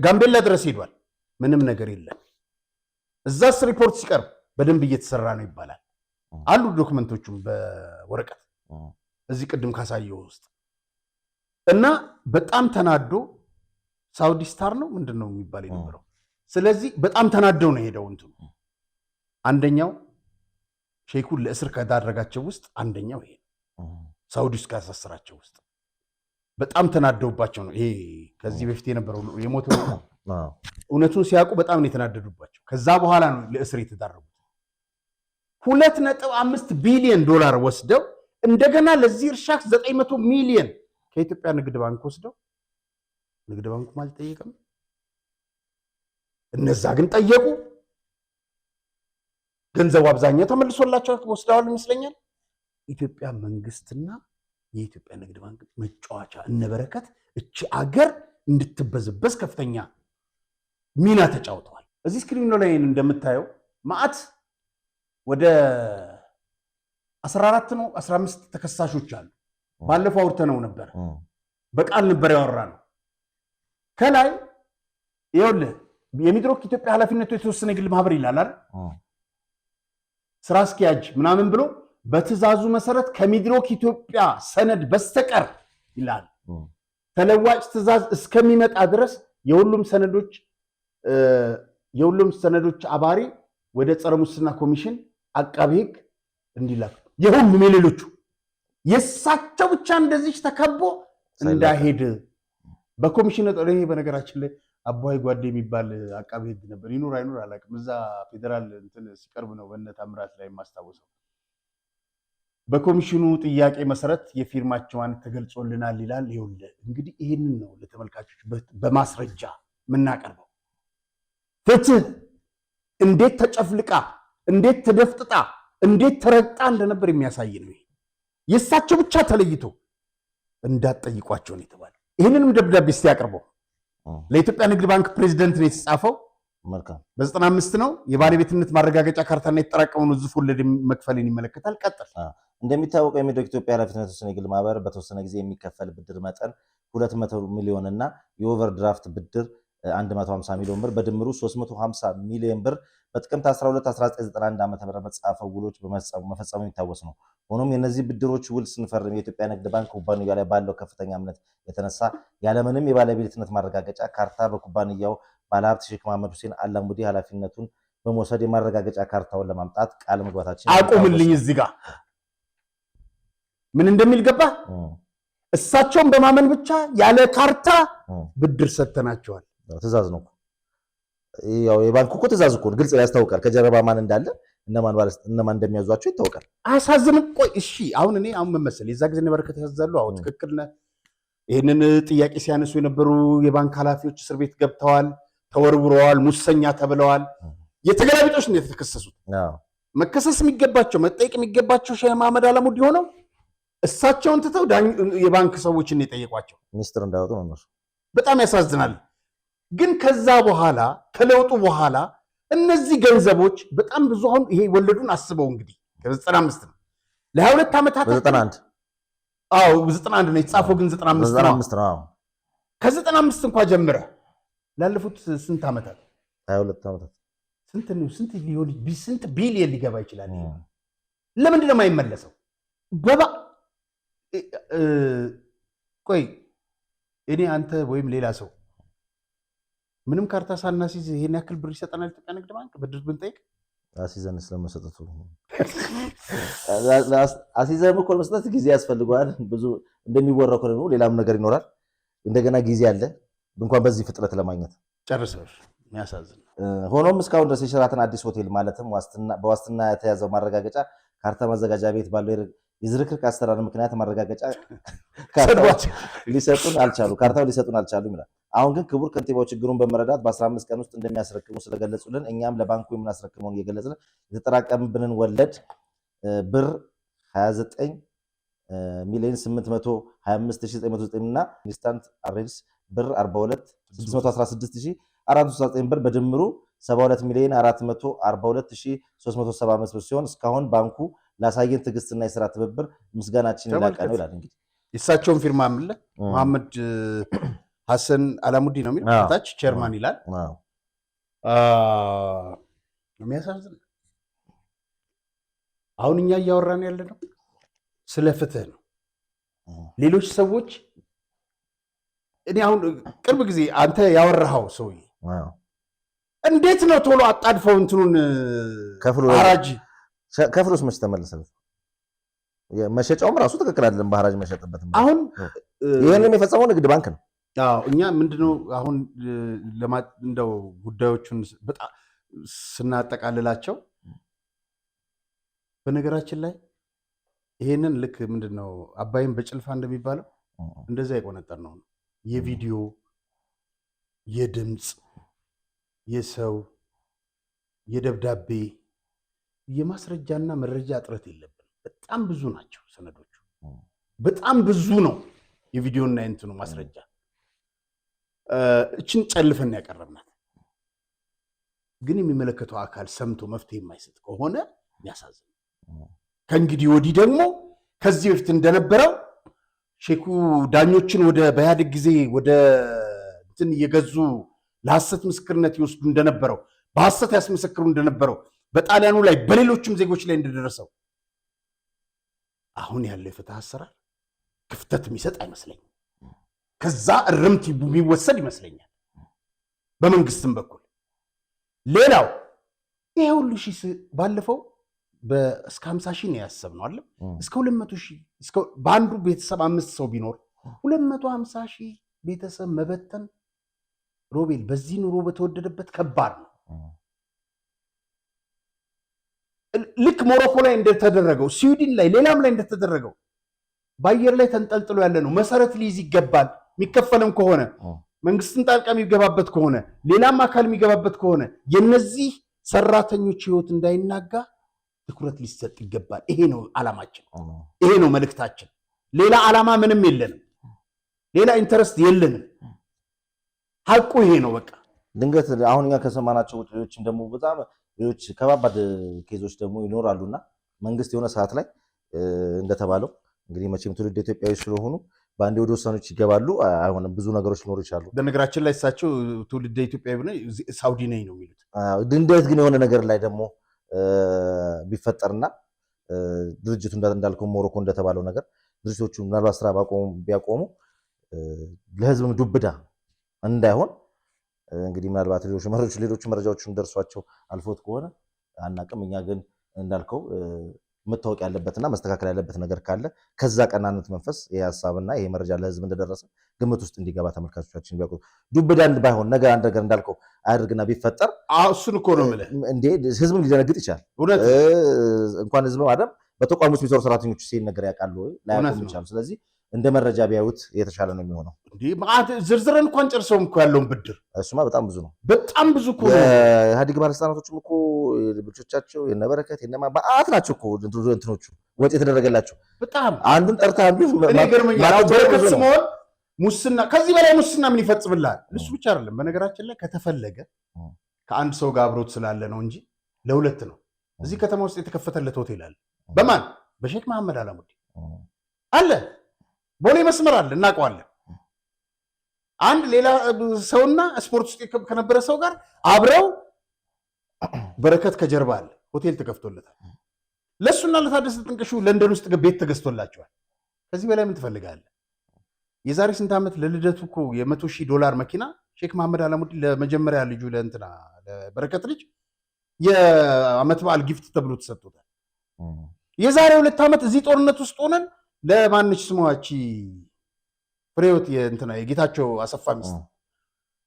Speaker 1: ጋምቤላ ድረስ ሄዷል። ምንም ነገር የለም። እዛስ ሪፖርት ሲቀርብ በደንብ እየተሰራ ነው ይባላል። አሉ ዶክመንቶቹም በወረቀት እዚህ ቅድም ካሳየው ውስጥ እና በጣም ተናዶ ሳውዲ ስታር ነው ምንድነው የሚባል የነበረው። ስለዚህ በጣም ተናደው ነው ሄደው እንትኑ አንደኛው ሼኩን ለእስር ከዳረጋቸው ውስጥ አንደኛው ይሄ ሳውዲ ውስጥ ካሳሰራቸው ውስጥ በጣም ተናደውባቸው ነው። ይሄ ከዚህ በፊት የነበረው የሞተው እውነቱን ሲያውቁ በጣም ነው የተናደዱባቸው። ከዛ በኋላ ነው ለእስር የተዳረጉት። 2.5 ቢሊዮን ዶላር ወስደው እንደገና ለዚህ እርሻ 900 ሚሊዮን ከኢትዮጵያ ንግድ ባንክ ወስደው ንግድ ባንኩም አልጠየቀም። እነዛ ግን ጠየቁ። ገንዘቡ አብዛኛው ተመልሶላቸው ወስደዋል ይመስለኛል። ኢትዮጵያ መንግስትና የኢትዮጵያ ንግድ ባንክ መጫወቻ እነበረከት እቺ አገር እንድትበዘበዝ ከፍተኛ ሚና ተጫውተዋል። እዚህ ስክሪኑ ላይ እንደምታየው ማአት ወደ 14 ነው 15 ተከሳሾች አሉ። ባለፈው አውርተነው ነበር፣ በቃል ነበር ያወራነው። ከላይ ይኸውልህ የሚድሮክ ኢትዮጵያ ኃላፊነቱ የተወሰነ የግል ማህበር ይላል አይደል? ስራ አስኪያጅ ምናምን ብሎ በትዕዛዙ መሰረት ከሚድሮክ ኢትዮጵያ ሰነድ በስተቀር ይላል ተለዋጭ ትዕዛዝ እስከሚመጣ ድረስ የሁሉም ሰነዶች አባሪ ወደ ጸረ ሙስና ኮሚሽን አቃቢ ህግ እንዲላክ የሁሉም የሌሎቹ የሳቸው ብቻ እንደዚህ ተከቦ እንዳይሄድ በኮሚሽን ጠረ። ይሄ በነገራችን ላይ አባይ ጓዴ የሚባል አቃቢ ህግ ነበር። ይኑር አይኑር አላውቅም። እዛ ፌደራል እንትን ሲቀርብ ነው በእነ ታምራት ላይ የማስታወሰው። በኮሚሽኑ ጥያቄ መሰረት የፊርማቸውን ተገልጾልናል ይላል። ይኸውልህ እንግዲህ ይህንን ነው ለተመልካቾች በማስረጃ የምናቀርበው። ፍትህ እንዴት ተጨፍልቃ እንዴት ተደፍጥጣ እንዴት ተረግጣ እንደነበር የሚያሳይ ነው። የእሳቸው ብቻ ተለይቶ እንዳትጠይቋቸው ነው የተባለው። ይህንንም ደብዳቤ እስቲ ያቀርበው ለኢትዮጵያ ንግድ ባንክ ፕሬዚደንት ነው የተጻፈው። በ95 ነው። የባለቤትነት ማረጋገጫ ካርታና የተጠራቀመውን ዝፍ ወለድ መክፈልን ይመለከታል። ቀጥል።
Speaker 2: እንደሚታወቀው የሚድሮክ ኢትዮጵያ ኃላፊነቱ የተወሰነ የግል ማህበር በተወሰነ ጊዜ የሚከፈል ብድር መጠን 200 ሚሊዮን እና የኦቨርድራፍት ብድር 150 ሚሊዮን ብር በድምሩ 350 ሚሊዮን ብር በጥቅምት 12 1991 ዓ.ም መጻፈው ውሎች መፈጸሙ የሚታወስ ነው። ሆኖም የነዚህ ብድሮች ውል ስንፈርም የኢትዮጵያ ንግድ ባንክ ኩባንያው ላይ ባለው ከፍተኛ እምነት የተነሳ ያለምንም የባለቤትነት ማረጋገጫ ካርታ በኩባንያው ባለሀብት ሼክ መሐመድ ሁሴን አላሙዲ ኃላፊነቱን በመውሰድ የማረጋገጫ ካርታውን ለማምጣት ቃል መግባታችን
Speaker 1: አቁምልኝ። እዚህ ጋር ምን እንደሚል ገባ? እሳቸውን በማመን ብቻ ያለ ካርታ ብድር ሰጥተናቸዋል።
Speaker 2: ትእዛዝ ነው ያው የባንኩ እኮ ትእዛዝ እኮ ግልጽ ያስታውቃል። ከጀርባ ማን እንዳለ እነማን እንደሚያዟቸው ይታወቃል።
Speaker 1: አሳዝንም። ቆይ እሺ አሁን መመሰል የዛ ጊዜ በረከት ያዛሉ። አዎ ትክክል ነህ። ይህንን ጥያቄ ሲያነሱ የነበሩ የባንክ ኃላፊዎች እስር ቤት ገብተዋል፣ ተወርውረዋል፣ ሙሰኛ ተብለዋል። የተገላቢጦች ነው የተከሰሱት። መከሰስ የሚገባቸው መጠየቅ የሚገባቸው ሼህ መሐመድ አላሙዲ ሆነው እሳቸውን ትተው የባንክ ሰዎችን የጠየቋቸው
Speaker 2: ሚኒስትር እንዳወጡ ነው እነሱ።
Speaker 1: በጣም ያሳዝናል። ግን ከዛ በኋላ ከለውጡ በኋላ እነዚህ ገንዘቦች በጣም ብዙ አሁን ይሄ ወለዱን አስበው እንግዲህ ከ95 ነው ለ22 ዓመታት
Speaker 2: 91
Speaker 1: አዎ 91 ነው የተጻፈው፣ ግን 95 ነው። ከ95 እንኳን ጀምረ ላለፉት ስንት ዓመታት
Speaker 2: 22 ዓመታት
Speaker 1: ስንት ቢሊየን ሊገባ ይችላል። ለምንድን ነው የማይመለሰው? ቆይ እኔ አንተ ወይም ሌላ ሰው ምንም ካርታ ሳናሲዝ ይሄን ያክል ብር ይሰጠናል ኢትዮጵያ ንግድ ባንክ ብድር ብንጠይቅ?
Speaker 2: አሲዘን ስለመሰጠቱ አሲዘን እኮ መስጠት ጊዜ ያስፈልገዋል። ብዙ እንደሚወራው ከሆነ ሌላም ነገር ይኖራል። እንደገና ጊዜ አለ እንኳን በዚህ ፍጥነት ለማግኘት
Speaker 1: ጨርሰው። የሚያሳዝን
Speaker 2: ሆኖም እስካሁን ድረስ የሸራተን አዲስ ሆቴል ማለትም በዋስትና የተያዘው ማረጋገጫ ካርታ ማዘጋጃ ቤት ባለው የዝርክርክ አሰራር ምክንያት ማረጋገጫ ካርታው ሊሰጡን አልቻሉም ይላል። አሁን ግን ክቡር ከንቲባው ችግሩን በመረዳት በ15 ቀን ውስጥ እንደሚያስረክሙ ስለገለጹልን እኛም ለባንኩ የምናስረክመውን እየገለጽን የተጠራቀምብንን ወለድ ብር 29 ሚሊዮን 825,909 እና ኢንስታንት አሬንጅ ብር 42,616,469 ብር በድምሩ 72 ሚሊዮን 442,375 ብር ሲሆን እስካሁን ባንኩ ላሳየን ትዕግስትና የስራ ትብብር ምስጋናችን ይላቀ ነው ይላል። እንግዲህ
Speaker 1: የእሳቸውን ፊርማ አለ መሐመድ ሐሰን አላሙዲ ነው የሚለው ታች ቸርማን ይላል። የሚያሳዝን አሁን እኛ እያወራን ያለ ነው ስለ ፍትህ ነው። ሌሎች ሰዎች እኔ አሁን ቅርብ ጊዜ አንተ ያወራኸው ሰውዬ እንዴት ነው ቶሎ አጣድፈው እንትኑን ሐራጅ
Speaker 2: ከፍሎስ መች ተመለሰለት? መሸጫውም ራሱ ትክክል አይደለም። በሐራጅ መሸጥበት
Speaker 1: አሁን
Speaker 2: ይሄንን የፈጸመው ንግድ ባንክ ነው።
Speaker 1: አዎ እኛ ምንድነው አሁን እንደው ጉዳዮቹን በጣም ስናጠቃልላቸው በነገራችን ላይ ይሄንን ልክ ምንድነው አባይን በጭልፋ እንደሚባለው እንደዛ የቆነጠር ነው። የቪዲዮ የድምፅ የሰው የደብዳቤ የማስረጃና መረጃ እጥረት የለብን። በጣም ብዙ ናቸው ሰነዶቹ፣ በጣም ብዙ ነው የቪዲዮና የእንትኑ ማስረጃ። እችን ጨልፈን ያቀረብናት ግን የሚመለከተው አካል ሰምቶ መፍትሄ የማይሰጥ ከሆነ የሚያሳዝን። ከእንግዲህ ወዲህ ደግሞ ከዚህ በፊት እንደነበረው ሼኩ ዳኞችን ወደ በኢህአዴግ ጊዜ ወደ እንትን እየገዙ ለሐሰት ምስክርነት ይወስዱ እንደነበረው በሐሰት ያስመሰክሩ እንደነበረው በጣሊያኑ ላይ በሌሎችም ዜጎች ላይ እንደደረሰው አሁን ያለው የፍትህ አሰራር ክፍተት የሚሰጥ አይመስለኝም። ከዛ እርምት የሚወሰድ ይመስለኛል በመንግስትም በኩል። ሌላው ይሄ ሁሉ ሺህ ባለፈው እስከ 50 ሺህ ነው ያሰብነው አይደል? እስከ 200 ሺህ በአንዱ ቤተሰብ 5 ሰው ቢኖር 250 ሺህ ቤተሰብ መበተን ሮቤል በዚህ ኑሮ በተወደደበት ከባድ ነው። ልክ ሞሮኮ ላይ እንደተደረገው ስዊድን ላይ ሌላም ላይ እንደተደረገው በአየር ላይ ተንጠልጥሎ ያለ ነው። መሰረት ሊይዝ ይገባል። የሚከፈለም ከሆነ መንግስትን ጣልቃ የሚገባበት ከሆነ ሌላም አካል የሚገባበት ከሆነ የነዚህ ሰራተኞች ህይወት እንዳይናጋ ትኩረት ሊሰጥ ይገባል። ይሄ ነው ዓላማችን፣ ይሄ ነው መልእክታችን። ሌላ ዓላማ ምንም የለንም፣ ሌላ ኢንተረስት የለንም። ሐቁ ይሄ ነው በቃ።
Speaker 2: ድንገት አሁን እኛ ከሰማናቸው ሌሎችም ደግሞ በጣም ሌሎች ከባባድ ኬዞች ደግሞ ይኖራሉና መንግስት የሆነ ሰዓት ላይ እንደተባለው እንግዲህ መቼም ትውልድ ኢትዮጵያዊ ስለሆኑ በአንድ ወደ ውሳኔዎች ይገባሉ። አይሆንም፣ ብዙ ነገሮች ሊኖሩ ይችላሉ።
Speaker 1: በነገራችን ላይ እሳቸው ትውልድ ኢትዮጵያዊ ሆነ ሳውዲ ነኝ ነው የሚሉት።
Speaker 2: ድንገት ግን የሆነ ነገር ላይ ደግሞ ቢፈጠርና ድርጅቱ እንዳልከው ሞሮኮ እንደተባለው ነገር ድርጅቶቹ ምናልባት ስራ ቢያቆሙ ለህዝብም ዱብዳ እንዳይሆን እንግዲህ ምናልባት ሌሎች መረጃዎችን ደርሷቸው አልፎት ከሆነ አናቅም። እኛ ግን እንዳልከው መታወቅ ያለበትና መስተካከል ያለበት ነገር ካለ ከዛ ቀናነት መንፈስ የሐሳብና ይሄ መረጃ ለህዝብ እንደደረሰ ግምት ውስጥ እንዲገባ ተመልካቾቻችን ቢያውቁ ዱብዳ ባይሆን ነገር አንድ ነገር እንዳልከው አያድርግና ቢፈጠር
Speaker 1: እሱን እኮ ነው የምልህ
Speaker 2: እንዴ ህዝብም ሊደነግጥ ይችላል። እንኳን ህዝብ ማደም በተቋም ውስጥ የሚሰሩ ሰራተኞች ሲል ነገር ያውቃሉ ወይ ላያውቁም ይችላሉ። ስለዚህ እንደ መረጃ ቢያዩት የተሻለ ነው የሚሆነው።
Speaker 1: እንዴ ማለት ዝርዝረን እንኳን ጨርሰውም እኮ ያለውን ብድር
Speaker 2: እሱማ በጣም ብዙ ነው፣
Speaker 1: በጣም ብዙ እኮ ነው።
Speaker 2: የኢህአዴግ ባለስልጣናቶችም እኮ ልጆቻቸው የነበረከት የነማባት ናቸው እኮ እንትኖቹ ወጪ የተደረገላቸው በጣም አንዱን ጠርታ አንዱ
Speaker 1: እኔ ገርመኛል። በረከት ስምኦን ሙስና ከዚህ በላይ ሙስና ምን ይፈጽምላል? እሱ ብቻ አይደለም። በነገራችን ላይ ከተፈለገ ከአንድ ሰው ጋር አብሮት ስላለ ነው እንጂ ለሁለት ነው። እዚህ ከተማ ውስጥ የተከፈተለት ሆቴል አለ። በማን በሼክ መሐመድ አላሙዲ አለ። ቦሌ መስመር አለ፣ እናውቀዋለን። አንድ ሌላ ሰውና ስፖርት ውስጥ ከነበረ ሰው ጋር አብረው በረከት ከጀርባ አለ፣ ሆቴል ተከፍቶለታል። ለሱና ለታደሰ ጥንቅሹ ለንደን ውስጥ ቤት ተገዝቶላቸዋል። ከዚህ በላይ ምን ትፈልጋለህ? የዛሬ ስንት ዓመት ለልደቱ እኮ $100,000 መኪና ሼክ መሐመድ አላሙዲ ለመጀመሪያ ልጁ ለበረከት ልጅ የዓመት በዓል ጊፍት ተብሎ ተሰጥቶታል። የዛሬ 2 ዓመት እዚህ ጦርነት ውስጥ ሆነን ለማንች ስሟቺ ፍሬውት የጌታቸው አሰፋ ሚስት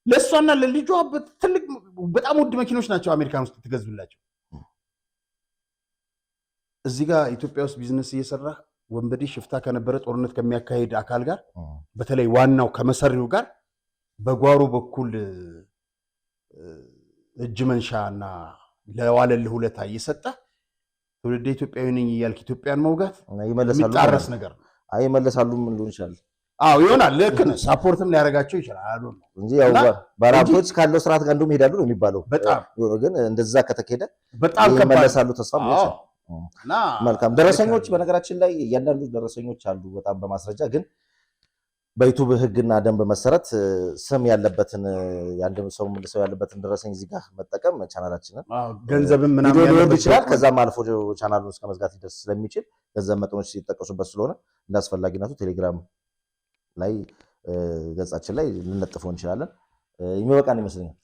Speaker 1: ለእሷና ለልጇ ትልቅ በጣም ውድ መኪኖች ናቸው አሜሪካን ውስጥ የተገዙላቸው። እዚህ ጋር ኢትዮጵያ ውስጥ ቢዝነስ እየሰራ ወንበዴ ሽፍታ ከነበረ ጦርነት ከሚያካሄድ አካል ጋር በተለይ ዋናው ከመሰሪው ጋር በጓሮ በኩል እጅ መንሻና ለዋለልህ ውለታ እየሰጠ ትውልደ ኢትዮጵያዊ ነኝ እያልክ ኢትዮጵያን መውጋት የሚጣረስ ነገር ነው።
Speaker 2: ይመለሳሉ ምን ሊሆን ይችላል?
Speaker 1: ይሆናል። ልክ ነህ። ሳፖርትም ሊያደርጋቸው ይችላል
Speaker 2: እንጂ ያው ባራቶች ካለው ስርዓት ጋር እንደውም ይሄዳሉ ነው የሚባለው።
Speaker 1: በጣም
Speaker 2: ግን እንደዛ ከተከሄደ
Speaker 1: በጣም
Speaker 2: ይመለሳሉ ተስፋ ነው። መልካም ደረሰኞች፣ በነገራችን ላይ እያንዳንዱ ደረሰኞች አሉ በጣም በማስረጃ ግን በዩቱብ ህግና ደንብ መሰረት ስም ያለበትን የአንድ ሰው መልሰው ያለበትን ደረሰኝ እዚህ ጋር መጠቀም ቻናላችንን
Speaker 1: ገንዘብም ምናምን
Speaker 2: ሊሆን ይችላል። ከዛም አልፎ ቻናሉን እስከ መዝጋት ሊደርስ ስለሚችል ገንዘብ መጠኖች ሲጠቀሱበት ስለሆነ እንዳስፈላጊነቱ ቴሌግራም ላይ ገጻችን ላይ ልንለጥፈው እንችላለን። የሚበቃን ይመስለኛል።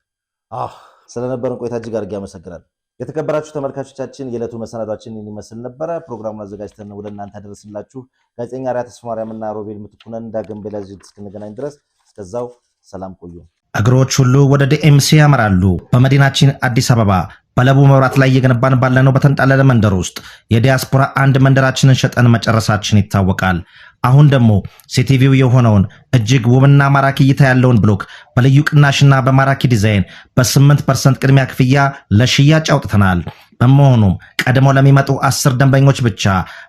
Speaker 2: ስለነበረን ቆይታ እጅግ አድርጌ አመሰግናለሁ። የተከበራችሁ ተመልካቾቻችን የዕለቱ መሰናዷችን ይመስል ነበረ። ፕሮግራሙን አዘጋጅተን ወደ እናንተ ያደረስንላችሁ ጋዜጠኛ ሪያ ተስፋ ማርያምና ሮቤል ምትኩነን። ዳግም በሌላ ዝግጅት እስክንገናኝ ድረስ እስከዛው ሰላም ቆዩ።
Speaker 3: እግሮች ሁሉ ወደ ዲኤምሲ ያመራሉ። በመዲናችን አዲስ አበባ በለቡ መብራት ላይ እየገነባን ባለነው በተንጣለለ መንደር ውስጥ የዲያስፖራ አንድ መንደራችንን ሸጠን መጨረሳችን ይታወቃል። አሁን ደግሞ ሲቲቪው የሆነውን እጅግ ውብና ማራኪ እይታ ያለውን ብሎክ በልዩ ቅናሽና በማራኪ ዲዛይን በ8% ቅድሚያ ክፍያ ለሽያጭ አውጥተናል። በመሆኑም ቀድሞ ለሚመጡ 10 ደንበኞች ብቻ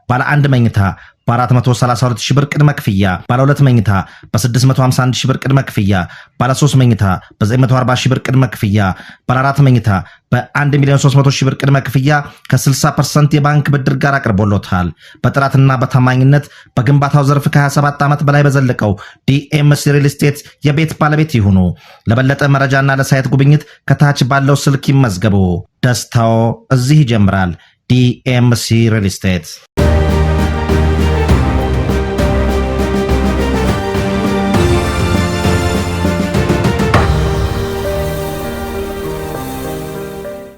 Speaker 3: ባለ 1 መኝታ በ432,000 ብር ቅድመ ክፍያ፣ ባለ 2 መኝታ በ651,000 ብር ቅድመ ክፍያ፣ ባለ 3 መኝታ በ940,000 ብር ቅድመ ክፍያ፣ ባለ 4 መኝታ በ1,300,000 ብር ቅድመ ክፍያ ከ60% የባንክ ብድር ጋር አቅርቦሎታል። በጥራትና በታማኝነት በግንባታው ዘርፍ ከ27 ዓመት በላይ በዘለቀው ዲኤምሲ ሪል ስቴት የቤት ባለቤት ይሁኑ። ለበለጠ መረጃና ለሳይት ጉብኝት ከታች ባለው ስልክ ይመዝገቡ። ደስታው እዚህ ይጀምራል። ዲኤምሲ ሪል ስቴት